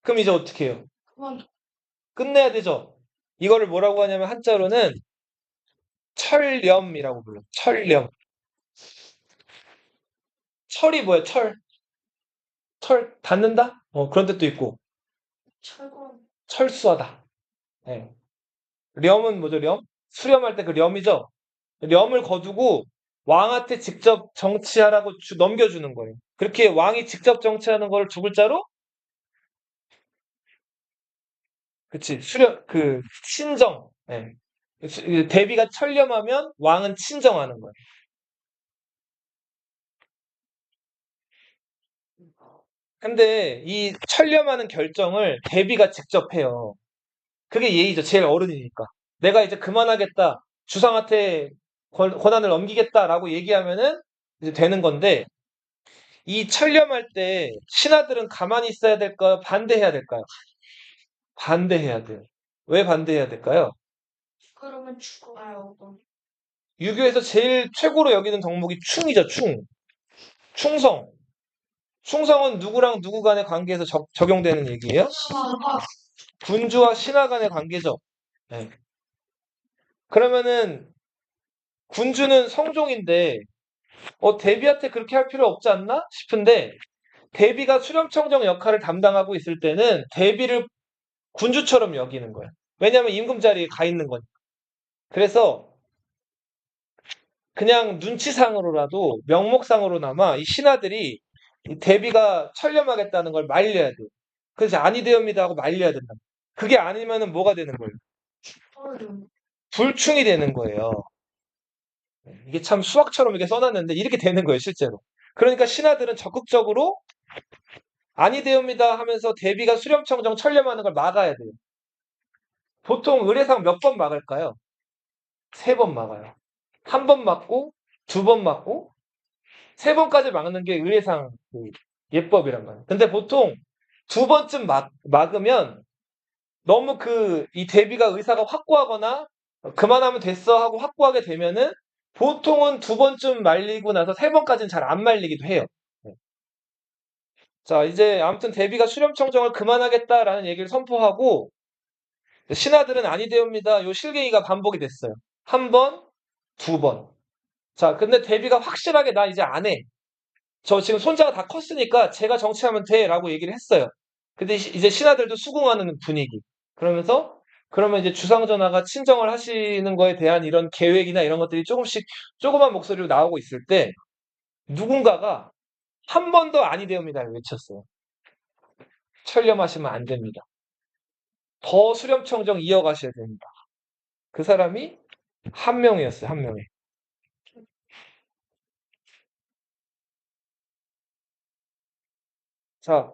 그럼 이제 어떻게 해요? 그만. 끝내야 되죠? 이거를 뭐라고 하냐면 한자로는 철렴이라고 불러요. 철렴. 철이 뭐예요? 철. 철 닿는다? 그런 뜻도 있고 철권. 철수하다. 예. 렴은 뭐죠? 렴? 수렴할 때 그 렴이죠? 렴을 거두고 왕한테 직접 정치하라고 넘겨주는 거예요. 그렇게 왕이 직접 정치하는 걸 두 글자로 그치 수렴 친정. 예. 대비가 철렴하면 왕은 친정하는 거예요. 근데 이 철렴하는 결정을 대비가 직접 해요. 그게 예의죠. 제일 어른이니까. 내가 이제 그만하겠다. 주상한테 권한을 넘기겠다라고 얘기하면은 이제 되는 건데, 이 철렴할 때 신하들은 가만히 있어야 될까요? 반대해야 될까요? 반대해야 돼요. 왜 반대해야 될까요? 그러면 죽어요. 유교에서 제일 최고로 여기는 덕목이 충이죠, 충. 충성. 충성은 누구랑 누구 간의 관계에서 적용되는 얘기예요? 군주와 신하 간의 관계죠. 네. 그러면은 군주는 성종인데 대비한테 그렇게 할 필요 없지 않나 싶은데 대비가 수렴청정 역할을 담당하고 있을 때는 대비를 군주처럼 여기는 거예요. 왜냐하면 임금 자리에 가 있는 거니까. 그래서 그냥 눈치상으로라도 명목상으로나마 이 신하들이 이 대비가 철렴하겠다는 걸 말려야 돼요. 그래서 아니 되옵니다 하고 말려야 된다. 그게 아니면은 뭐가 되는 거예요? 어른. 불충이 되는 거예요. 이게 참 수학처럼 이렇게 써놨는데 이렇게 되는 거예요, 실제로. 그러니까 신하들은 적극적으로 아니 되옵니다 하면서 대비가 수렴청정 철렴하는 걸 막아야 돼요. 보통 의례상 몇 번 막을까요? 3번 막아요. 한 번 막고, 2번 막고, 3번까지 막는 게 의례상 예법이란 말이에요. 근데 보통 2번쯤 막으면 너무 이 대비가 의사가 확고하거나 그만하면 됐어 하고 확고하게 되면은 보통은 2번쯤 말리고 나서 3번까지는 잘 안 말리기도 해요. 네. 자, 이제 아무튼 대비가 수렴청정을 그만하겠다라는 얘기를 선포하고 신하들은 아니 되옵니다. 요 실갱이가 반복이 됐어요. 한 번, 2번. 자, 근데 대비가 확실하게 나 이제 안 해. 저 지금 손자가 다 컸으니까 제가 정치하면 돼. 라고 얘기를 했어요. 근데 이제 신하들도 수긍하는 분위기. 그러면서 그러면 이제 주상전하가 친정을 하시는 거에 대한 이런 계획이나 이런 것들이 조금씩 조그만 목소리로 나오고 있을 때 누군가가 한 번 더 아니 되옵니다를 외쳤어요. 철렴하시면 안 됩니다. 더 수렴청정 이어가셔야 됩니다. 그 사람이 한 명이었어요. 한 명이. 자,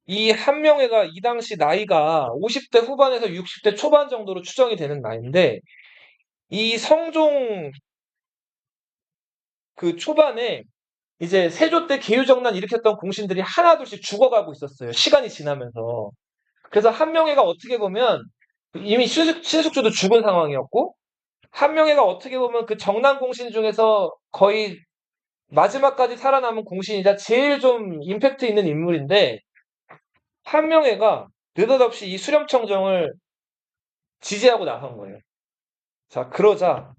이 한명회가 이 당시 나이가 50대 후반에서 60대 초반 정도로 추정이 되는 나이인데, 이 성종 그 초반에 이제 세조 때 계유정난 일으켰던 공신들이 하나둘씩 죽어가고 있었어요. 시간이 지나면서. 그래서 한명회가 어떻게 보면 이미 신숙주도 죽은 상황이었고, 한명회가 어떻게 보면 그 정난 공신 중에서 거의 마지막까지 살아남은 공신이자 제일 좀 임팩트 있는 인물인데, 한명회가 느닷없이 이 수렴청정을 지지하고 나선 거예요. 자, 그러자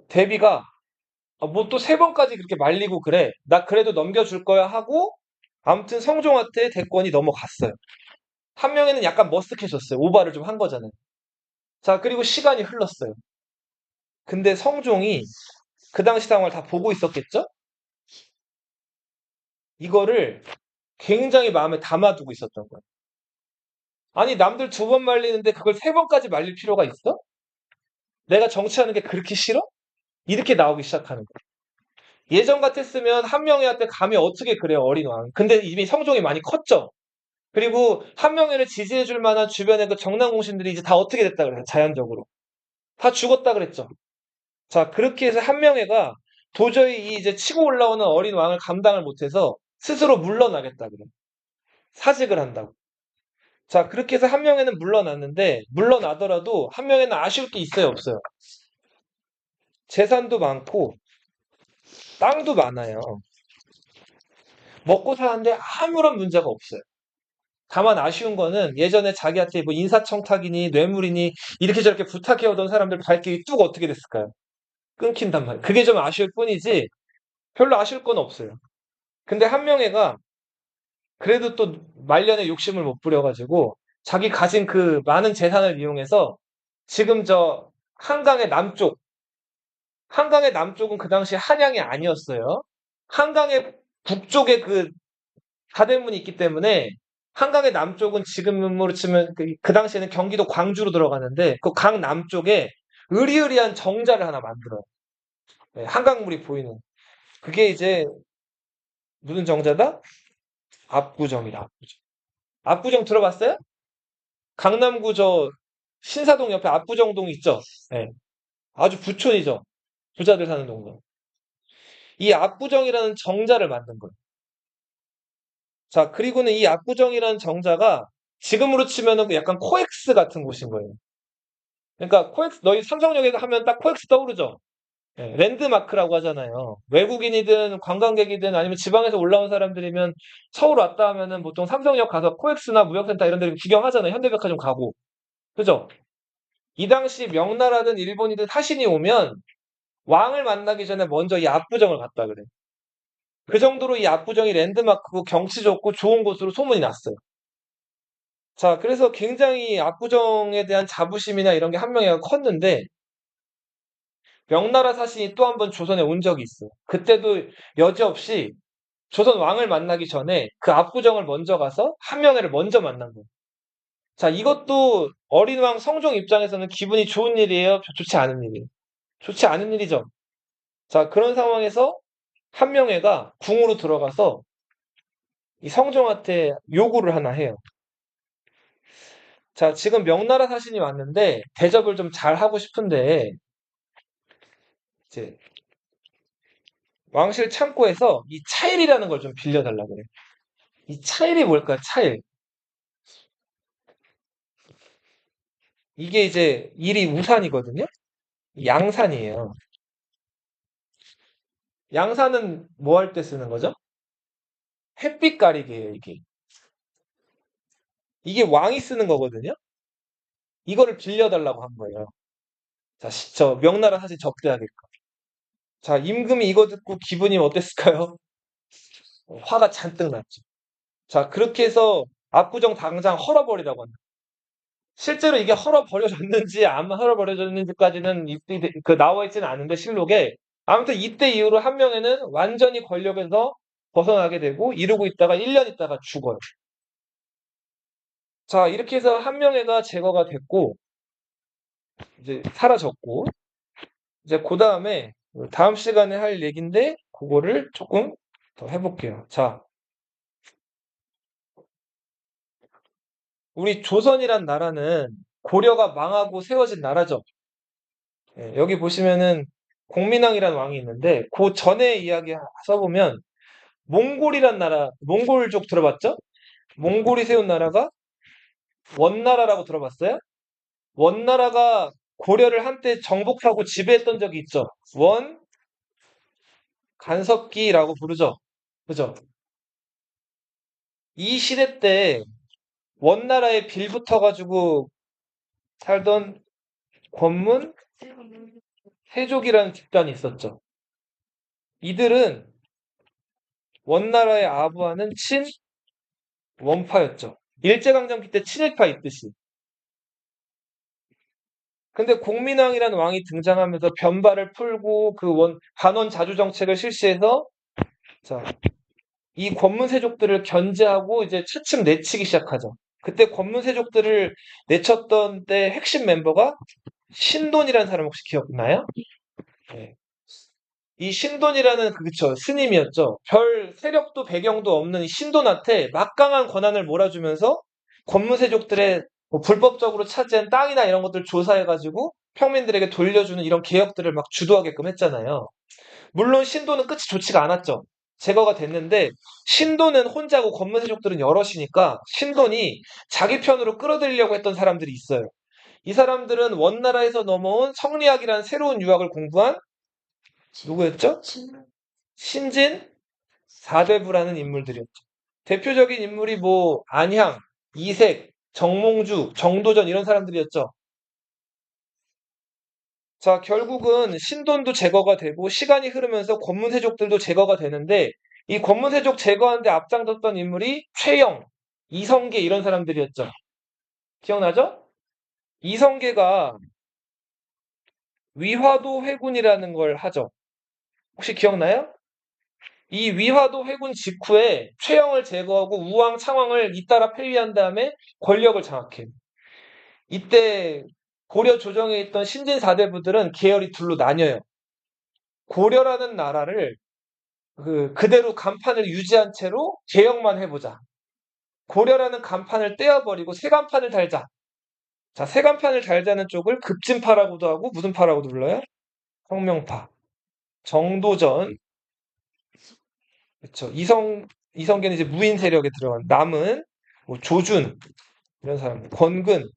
대비가 뭐 또 세 번까지 그렇게 말리고 그래. 나 그래도 넘겨줄 거야 하고 아무튼 성종한테 대권이 넘어갔어요. 한명회는 약간 머쓱해졌어요. 오바를 좀 한 거잖아요. 자, 그리고 시간이 흘렀어요. 근데 성종이 그 당시 상황을 다 보고 있었겠죠? 이거를 굉장히 마음에 담아두고 있었던 거예요. 아니, 남들 두 번 말리는데 그걸 세 번까지 말릴 필요가 있어? 내가 정치하는 게 그렇게 싫어? 이렇게 나오기 시작하는 거예요. 예전 같았으면 한명회한테 감히 어떻게 그래요, 어린 왕. 근데 이미 성종이 많이 컸죠? 그리고 한명회를 지지해줄 만한 주변의 그 정남 공신들이 이제 다 어떻게 됐다 그래요, 자연적으로. 다 죽었다 그랬죠. 자, 그렇게 해서 한명회가 도저히 이 이제 치고 올라오는 어린 왕을 감당을 못해서 스스로 물러나겠다 그래요. 사직을 한다고. 자, 그렇게 해서 한명회는 물러났는데, 물러나더라도 한명회는 아쉬울 게 있어요, 없어요? 재산도 많고, 땅도 많아요. 먹고 사는데 아무런 문제가 없어요. 다만 아쉬운 거는 예전에 자기한테 뭐 인사청탁이니 뇌물이니 이렇게 저렇게 부탁해오던 사람들 발길이 뚝 어떻게 됐을까요? 끊긴단 말이에요. 그게 좀 아쉬울 뿐이지 별로 아쉬울 건 없어요. 근데 한명회가 그래도 또 말년에 욕심을 못 부려가지고 자기 가진 그 많은 재산을 이용해서 지금 저 한강의 남쪽은 그 당시 한양이 아니었어요. 한강의 북쪽에 그 가대문이 있기 때문에 한강의 남쪽은 지금으로 치면 그 당시에는 경기도 광주로 들어가는데 그 강 남쪽에 으리으리한 정자를 하나 만들어요. 네, 한강물이 보이는. 그게 이제 무슨 정자다? 압구정이다. 압구정. 압구정 들어봤어요? 강남구 저 신사동 옆에 압구정동 있죠? 네, 아주 부촌이죠. 부자들 사는 동네. 이 압구정이라는 정자를 만든 거예요. 자, 그리고는 이 압구정이라는 정자가 지금으로 치면은 약간 코엑스 같은 곳인 거예요. 그러니까 코엑스 너희 삼성역에 하면 딱 코엑스 떠오르죠? 예, 랜드마크라고 하잖아요. 외국인이든 관광객이든 아니면 지방에서 올라온 사람들이면 서울 왔다 하면은 보통 삼성역 가서 코엑스나 무역센터 이런 데를 구경하잖아요. 현대백화점 가고. 그죠? 이 당시 명나라든 일본이든 사신이 오면 왕을 만나기 전에 먼저 이 압구정을 갔다 그래. 그 정도로 이 압구정이 랜드마크고 경치 좋고 좋은 곳으로 소문이 났어요. 자, 그래서 굉장히 압구정에 대한 자부심이나 이런 게 한명회가 컸는데 명나라 사신이 또 한 번 조선에 온 적이 있어요. 그때도 여지없이 조선 왕을 만나기 전에 그 압구정을 먼저 가서 한명회를 먼저 만난 거예요. 자, 이것도 어린 왕 성종 입장에서는 기분이 좋은 일이에요? 좋지 않은 일이에요? 좋지 않은 일이죠. 자, 그런 상황에서 한명회가 궁으로 들어가서 이 성종한테 요구를 하나 해요. 자, 지금 명나라 사신이 왔는데 대접을 좀 잘 하고 싶은데 이제 왕실 창고에서 이 차일이라는 걸 좀 빌려달라 그래. 이 차일이 뭘까? 차일. 이게 이제 일이 우산이거든요. 양산이에요. 양산은 뭐 할 때 쓰는 거죠? 햇빛 가리개예요, 이게. 이게 왕이 쓰는 거거든요. 이거를 빌려달라고 한 거예요. 자, 저 명나라 사실 접대하겠고. 자, 임금이 이거 듣고 기분이 어땠을까요? 화가 잔뜩 났죠. 자, 그렇게 해서 압구정 당장 헐어버리라고 한다. 실제로 이게 헐어버려졌는지 안 헐어버려졌는지까지는 그 나와 있지는 않은데 실록에 아무튼 이때 이후로 한명회는 완전히 권력에서 벗어나게 되고 이러고 있다가 1년 있다가 죽어요. 자, 이렇게 해서 한명회가 제거가 됐고 이제 사라졌고 이제 그 다음에 다음 시간에 할 얘기인데 그거를 조금 더 해볼게요. 자, 우리 조선이란 나라는 고려가 망하고 세워진 나라죠. 예, 여기 보시면은 공민왕이란 왕이 있는데 그 전에 이야기 써보면 몽골이란 나라, 몽골족 들어봤죠? 몽골이 세운 나라가 원나라라고 들어봤어요? 원나라가 고려를 한때 정복하고 지배했던 적이 있죠. 간섭기라고 부르죠. 그죠? 이 시대 때 원나라에 빌붙어가지고 살던 권문 세족이라는 집단이 있었죠. 이들은 원나라의 아부하는 친원파였죠. 일제강점기 때 친일파 있듯이. 근데 공민왕이라는 왕이 등장하면서 변발을 풀고 그 반원 자주 정책을 실시해서 자, 이 권문세족들을 견제하고 이제 차츰 내치기 시작하죠. 그때 권문세족들을 내쳤던 때 핵심 멤버가 신돈이라는 사람 혹시 기억나요? 네. 이 신돈이라는 그쵸 스님이었죠. 별 세력도 배경도 없는 이 신돈한테 막강한 권한을 몰아주면서 권무세족들의 뭐 불법적으로 차지한 땅이나 이런 것들 조사해가지고 평민들에게 돌려주는 이런 개혁들을 막 주도하게끔 했잖아요. 물론 신도는 끝이 좋지가 않았죠. 제거가 됐는데 신도는 혼자고 권무세족들은 여럿이니까 신돈이 자기 편으로 끌어들이려고 했던 사람들이 있어요. 이 사람들은 원나라에서 넘어온 성리학이라는 새로운 유학을 공부한 누구였죠? 신진 사대부라는 인물들이었죠. 대표적인 인물이 뭐 안향, 이색, 정몽주, 정도전 이런 사람들이었죠. 자, 결국은 신돈도 제거가 되고 시간이 흐르면서 권문세족들도 제거가 되는데 이 권문세족 제거하는데 앞장섰던 인물이 최영, 이성계 이런 사람들이었죠. 기억나죠? 이성계가 위화도 회군이라는 걸 하죠. 혹시 기억나요? 이 위화도 회군 직후에 최영을 제거하고 우왕, 창왕을 잇따라 폐위한 다음에 권력을 장악해요. 이때 고려 조정에 있던 신진 사대부들은 계열이 둘로 나뉘어요. 고려라는 나라를 그대로 간판을 유지한 채로 개혁만 해보자. 고려라는 간판을 떼어버리고 새 간판을 달자. 자, 새 간판을 달자는 쪽을 급진파라고도 하고 무슨 파라고도 불러요? 혁명파. 정도전. 그렇죠. 이성계는 이제 무인 세력에 들어간 남은 뭐 조준 이런 사람들, 권근,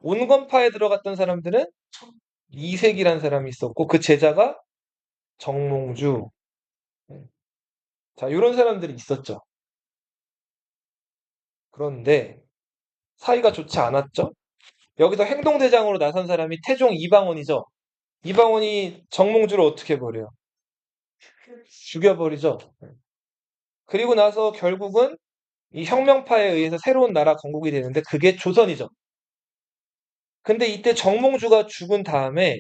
온건파에 들어갔던 사람들은 이색이라는 사람이 있었고 그 제자가 정몽주. 네. 자, 이런 사람들이 있었죠. 그런데 사이가 좋지 않았죠. 여기서 행동대장으로 나선 사람이 태종 이방원이죠. 이방원이 정몽주를 어떻게 버려요? 죽여버리죠. 네. 그리고 나서 결국은 이 혁명파에 의해서 새로운 나라 건국이 되는데 그게 조선이죠. 근데 이때 정몽주가 죽은 다음에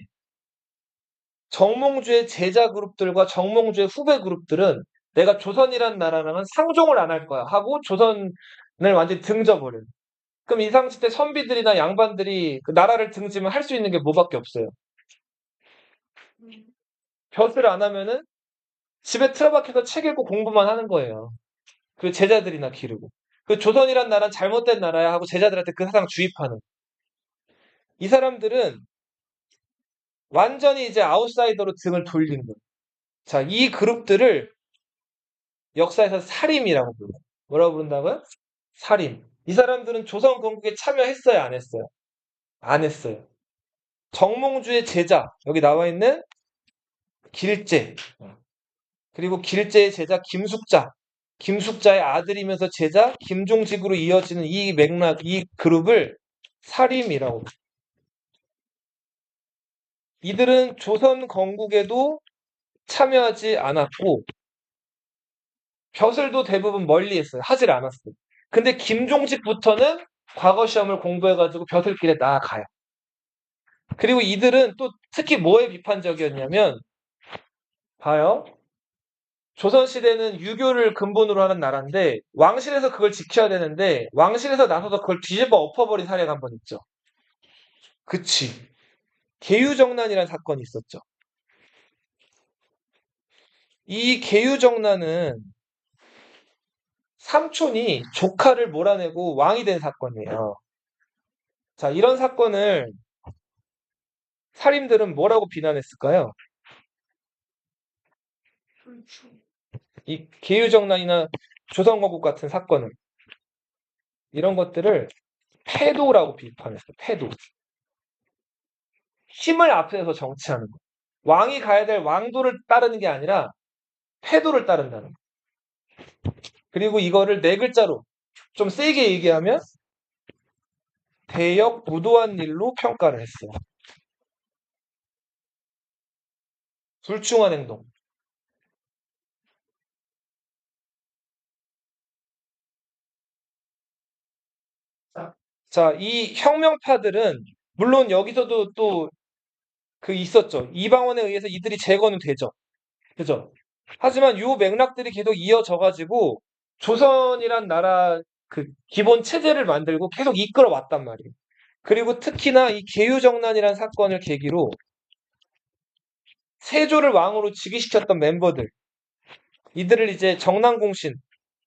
정몽주의 제자 그룹들과 정몽주의 후배 그룹들은 내가 조선이란 나라랑은 상종을 안 할 거야 하고 조선을 완전히 등져버려요. 그럼 이 상태 때 선비들이나 양반들이 그 나라를 등지면 할 수 있는 게 뭐밖에 없어요. 벼슬 안 하면은 집에 틀어박혀서 책 읽고 공부만 하는 거예요. 그 제자들이나 기르고. 그 조선이란 나라는 잘못된 나라야 하고 제자들한테 그 사상 주입하는. 이 사람들은 완전히 이제 아웃사이더로 등을 돌린 거예요. 자, 이 그룹들을 역사에서 살림이라고 불러요. 뭐라고 부른다고요? 살림. 이 사람들은 조선 건국에 참여했어요, 안 했어요? 안 했어요. 정몽주의 제자, 여기 나와 있는 길제. 그리고 길제의 제자 김숙자. 김숙자의 아들이면서 제자 김종직으로 이어지는 이 맥락, 이 그룹을 살림이라고 불러요. 이들은 조선 건국에도 참여하지 않았고 벼슬도 대부분 멀리했어요. 하질 않았어요. 근데 김종직부터는 과거 시험을 공부해가지고 벼슬길에 나아가요. 그리고 이들은 또 특히 뭐에 비판적이었냐면 봐요. 조선시대는 유교를 근본으로 하는 나라인데 왕실에서 그걸 지켜야 되는데 왕실에서 나서서 그걸 뒤집어 엎어버린 사례가 한 번 있죠. 그치. 계유정난이라는 사건이 있었죠. 이 계유정난은 삼촌이 조카를 몰아내고 왕이 된 사건이에요. 자, 이런 사건을 사림들은 뭐라고 비난했을까요? 불충. 이 계유정난이나 조선건국 같은 사건을 이런 것들을 패도라고 비판했어요. 패도. 힘을 앞세워서 정치하는 거. 왕이 가야 될 왕도를 따르는 게 아니라 패도를 따른다는 거. 그리고 이거를 네 글자로 좀 세게 얘기하면 대역무도한 일로 평가를 했어요. 불충한 행동. 자, 이 혁명파들은 물론 여기서도 또 그 있었죠. 이방원에 의해서 이들이 재건은 되죠. 그죠? 하지만 요 맥락들이 계속 이어져 가지고 조선이란 나라 그 기본 체제를 만들고 계속 이끌어 왔단 말이에요. 그리고 특히나 이 계유정난이라는 사건을 계기로 세조를 왕으로 즉위시켰던 멤버들, 이들을 이제 정난공신,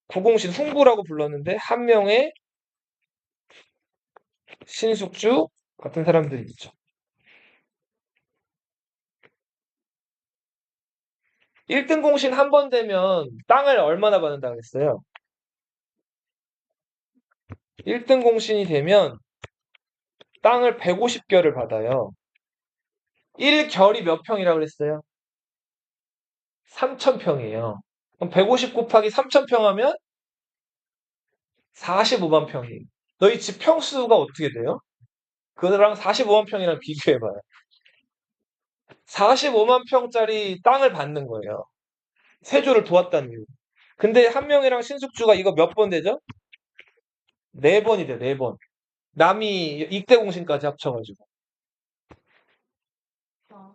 구공신, 훈구라고 불렀는데 한 명의 신숙주 같은 사람들이 있죠. 1등 공신 한 번 되면 땅을 얼마나 받는다고 했어요? 1등 공신이 되면 땅을 150결을 받아요. 1결이 몇 평이라고 그랬어요? 3,000평이에요. 그럼 150 곱하기 3,000평 하면 45만 평이에요. 너희 집 평수가 어떻게 돼요? 그거랑 45만 평이랑 비교해봐요. 45만 평짜리 땅을 받는 거예요. 세조를 도왔다는 이유. 근데 한명이랑 신숙주가 이거 몇 번 되죠? 4번이 돼요, 4번. 남이 익대공신까지 합쳐가지고. 아,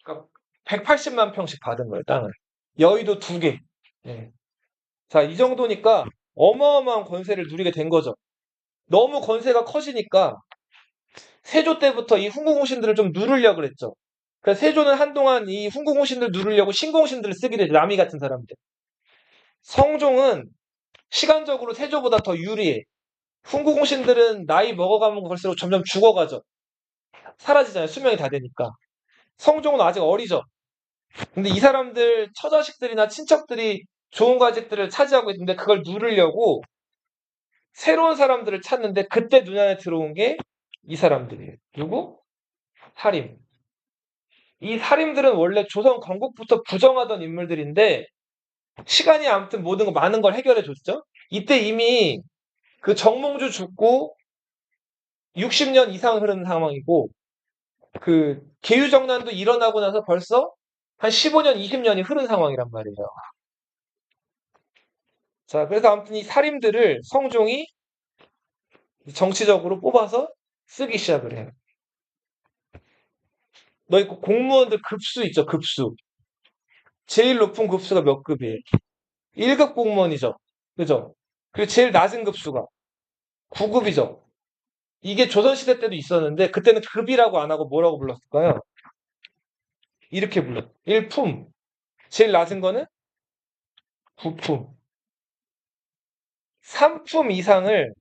그러니까 180만 평씩 받은 거예요, 땅을. 여의도 2개. 예. 자, 이 정도니까 어마어마한 권세를 누리게 된 거죠. 너무 권세가 커지니까 세조 때부터 이 훈구공신들을 좀 누르려고 그랬죠. 그래서 세조는 한동안 이 훈구공신들 누르려고 신공신들을 쓰게 되죠. 남이 같은 사람들. 성종은 시간적으로 세조보다 더 유리해. 훈구공신들은 나이 먹어가면 갈수록 점점 죽어가죠. 사라지잖아요. 수명이 다 되니까. 성종은 아직 어리죠. 근데 이 사람들 처자식들이나 친척들이 좋은 과직들을 차지하고 있는데 그걸 누르려고 새로운 사람들을 찾는데 그때 눈안에 들어온 게 이 사람들이에요. 누구? 사림. 이 사림들은 원래 조선 건국부터 부정하던 인물들인데 시간이 아무튼 모든 거 많은 걸 해결해 줬죠. 이때 이미 그 정몽주 죽고 60년 이상 흐른 상황이고 그 계유정난도 일어나고 나서 벌써 한 15년, 20년이 흐른 상황이란 말이에요. 자, 그래서 아무튼 이 살인들을 성종이 정치적으로 뽑아서 쓰기 시작을 해요. 너희 공무원들 급수 있죠, 급수. 제일 높은 급수가 몇 급이에요? 1급 공무원이죠. 그죠? 그리고 제일 낮은 급수가 9급이죠. 이게 조선시대 때도 있었는데, 그때는 급이라고 안 하고 뭐라고 불렀을까요? 이렇게 불렀. 1품. 제일 낮은 거는 9품. 3품 이상을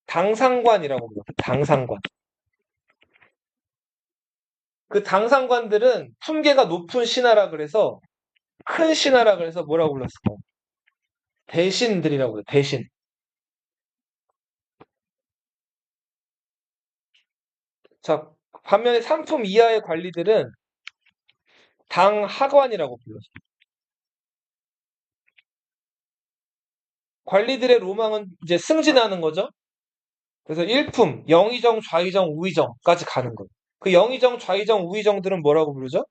당상관이라고 불러요. 당상관. 그 당상관들은 품계가 높은 신하라 그래서 큰 신하라 그래서 뭐라고 불렀을까요? 대신들이라고 해요. 대신. 자, 반면에 상품 이하의 관리들은 당하관이라고 불렀어요. 관리들의 로망은 이제 승진하는 거죠. 그래서 1품, 영의정, 좌의정, 우의정까지 가는 거예요. 그 영의정, 좌의정, 우의정들은 뭐라고 부르죠?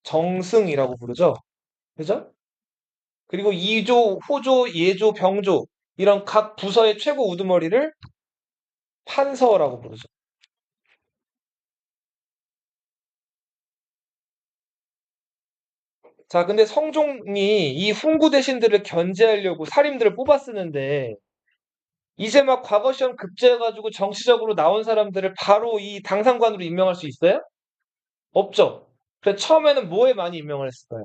정승이라고 부르죠. 그죠? 그리고 2조, 호조, 예조, 병조 이런 각 부서의 최고 우두머리를 판서라고 부르죠. 자, 근데 성종이 이 훈구 대신들을 견제하려고 사림들을 뽑아 쓰는데 이제 막 과거 시험 급제해가지고 정치적으로 나온 사람들을 바로 이 당상관으로 임명할 수 있어요? 없죠. 그래서 처음에는 뭐에 많이 임명을 했을까요?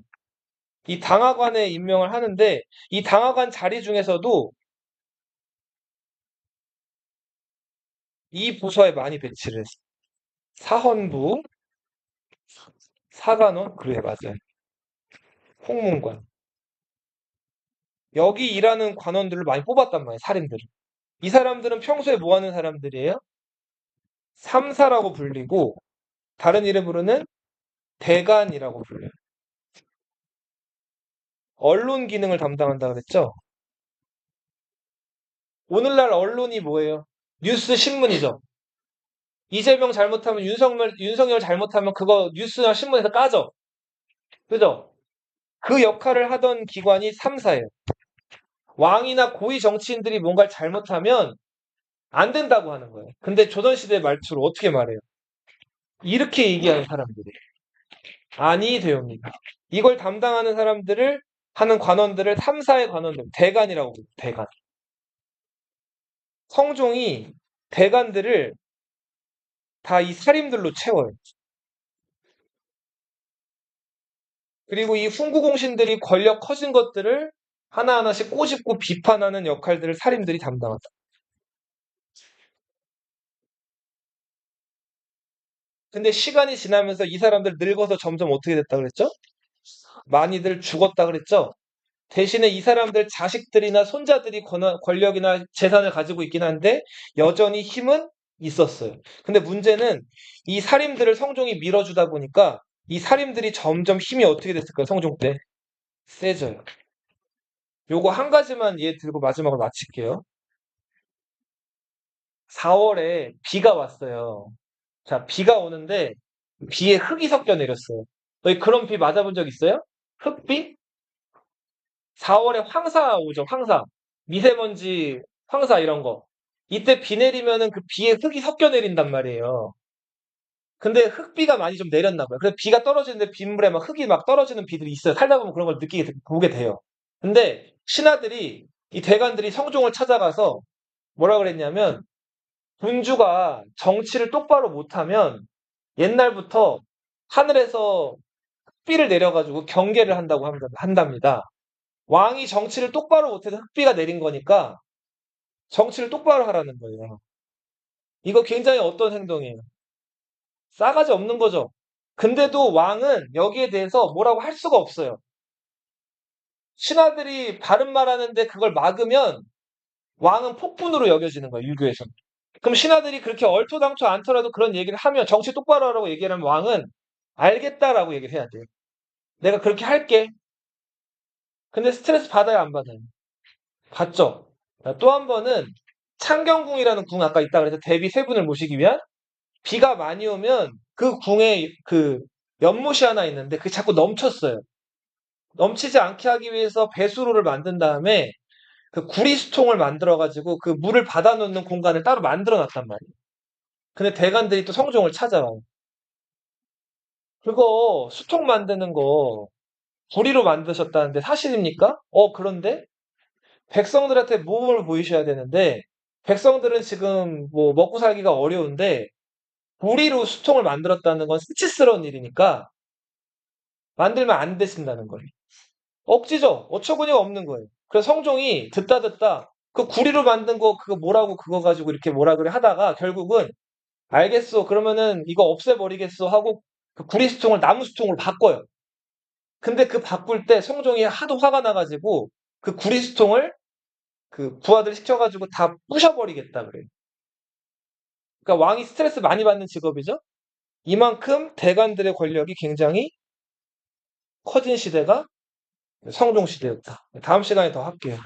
이 당하관에 임명을 하는데 이 당하관 자리 중에서도 이 부서에 많이 배치를 했어요. 사헌부, 사관원, 그래 맞아요. 홍문관. 여기 일하는 관원들을 많이 뽑았단 말이에요. 살인들을. 이 사람들은 평소에 뭐 하는 사람들이에요? 삼사라고 불리고 다른 이름으로는 대간이라고 불려요. 언론 기능을 담당한다 그랬죠? 오늘날 언론이 뭐예요? 뉴스 신문이죠. 이재명 잘못하면 윤석열 잘못하면 그거 뉴스나 신문에서 까죠. 그죠? 그 역할을 하던 기관이 3사예요. 왕이나 고위 정치인들이 뭔가를 잘못하면 안 된다고 하는 거예요. 근데 조선시대 말투로 어떻게 말해요? 이렇게 얘기하는 사람들이 아니 되옵니다. 이걸 담당하는 사람들을 하는 관원들을 3사의 관원들, 대간이라고 부르요 대간. 성종이 대간들을 다 이 살인들로 채워요. 그리고 이 훈구공신들이 권력 커진 것들을 하나하나씩 꼬집고 비판하는 역할들을 살인들이 담당한다. 근데 시간이 지나면서 이 사람들 늙어서 점점 어떻게 됐다 그랬죠? 많이들 죽었다 그랬죠? 대신에 이 사람들 자식들이나 손자들이 권력이나 재산을 가지고 있긴 한데 여전히 힘은 있었어요. 근데 문제는 이 살인들을 성종이 밀어주다 보니까 이 살인들이 점점 힘이 어떻게 됐을까요? 성종 때? 세져요. 요거 한 가지만 이해 들고 마지막으로 마칠게요. 4월에 비가 왔어요. 자, 비가 오는데 비에 흙이 섞여 내렸어요. 너희 그런 비 맞아본 적 있어요? 흙비? 4월에 황사 오죠, 황사. 미세먼지, 황사 이런 거. 이때 비 내리면은 그 비에 흙이 섞여 내린단 말이에요. 근데 흙비가 많이 좀 내렸나 봐요. 그래서 비가 떨어지는데 빗물에 막 흙이 막 떨어지는 비들이 있어요. 살다 보면 그런 걸 보게 돼요. 근데 신하들이, 이 대관들이 성종을 찾아가서 뭐라 그랬냐면, 군주가 정치를 똑바로 못하면 옛날부터 하늘에서 흙비를 내려가지고 경계를 한답니다. 왕이 정치를 똑바로 못해서 흙비가 내린 거니까 정치를 똑바로 하라는 거예요. 이거 굉장히 어떤 행동이에요? 싸가지 없는 거죠. 근데도 왕은 여기에 대해서 뭐라고 할 수가 없어요. 신하들이 바른 말 하는데 그걸 막으면 왕은 폭군으로 여겨지는 거예요, 유교에서. 그럼 신하들이 그렇게 얼토당토 않더라도 그런 얘기를 하면 정치 똑바로 하라고 얘기를 하면 왕은 알겠다라고 얘기를 해야 돼요. 내가 그렇게 할게. 근데 스트레스 받아요, 안 받아요? 받죠. 또 한 번은 창경궁이라는 궁 아까 있다 그래서 대비 세 분을 모시기 위한 비가 많이 오면 그 궁에 그 연못이 하나 있는데 그게 자꾸 넘쳤어요. 넘치지 않게 하기 위해서 배수로를 만든 다음에 그 구리수통을 만들어 가지고 그 물을 받아 놓는 공간을 따로 만들어 놨단 말이에요. 근데 대관들이 또 성종을 찾아와요. 그거 수통 만드는 거 구리로 만드셨다는데 사실입니까? 그런데 백성들한테 모범을 보이셔야 되는데 백성들은 지금 뭐 먹고 살기가 어려운데 구리로 수통을 만들었다는 건 수치스러운 일이니까 만들면 안 되신다는 거예요. 억지죠. 어처구니가 없는 거예요. 그래서 성종이 듣다 그 구리로 만든 거 그거 뭐라고 그거 가지고 이렇게 뭐라 그래 하다가 결국은 알겠어. 그러면은 이거 없애버리겠어 하고 그 구리 수통을 나무 수통으로 바꿔요. 근데 그 바꿀 때 성종이 하도 화가 나가지고 그 구리 수통을 그 부하들 시켜가지고 다 부셔버리겠다 그래요. 그러니까 왕이 스트레스 많이 받는 직업이죠. 이만큼 대관들의 권력이 굉장히 커진 시대가 성종 시대였다. 다음 시간에 더 할게요.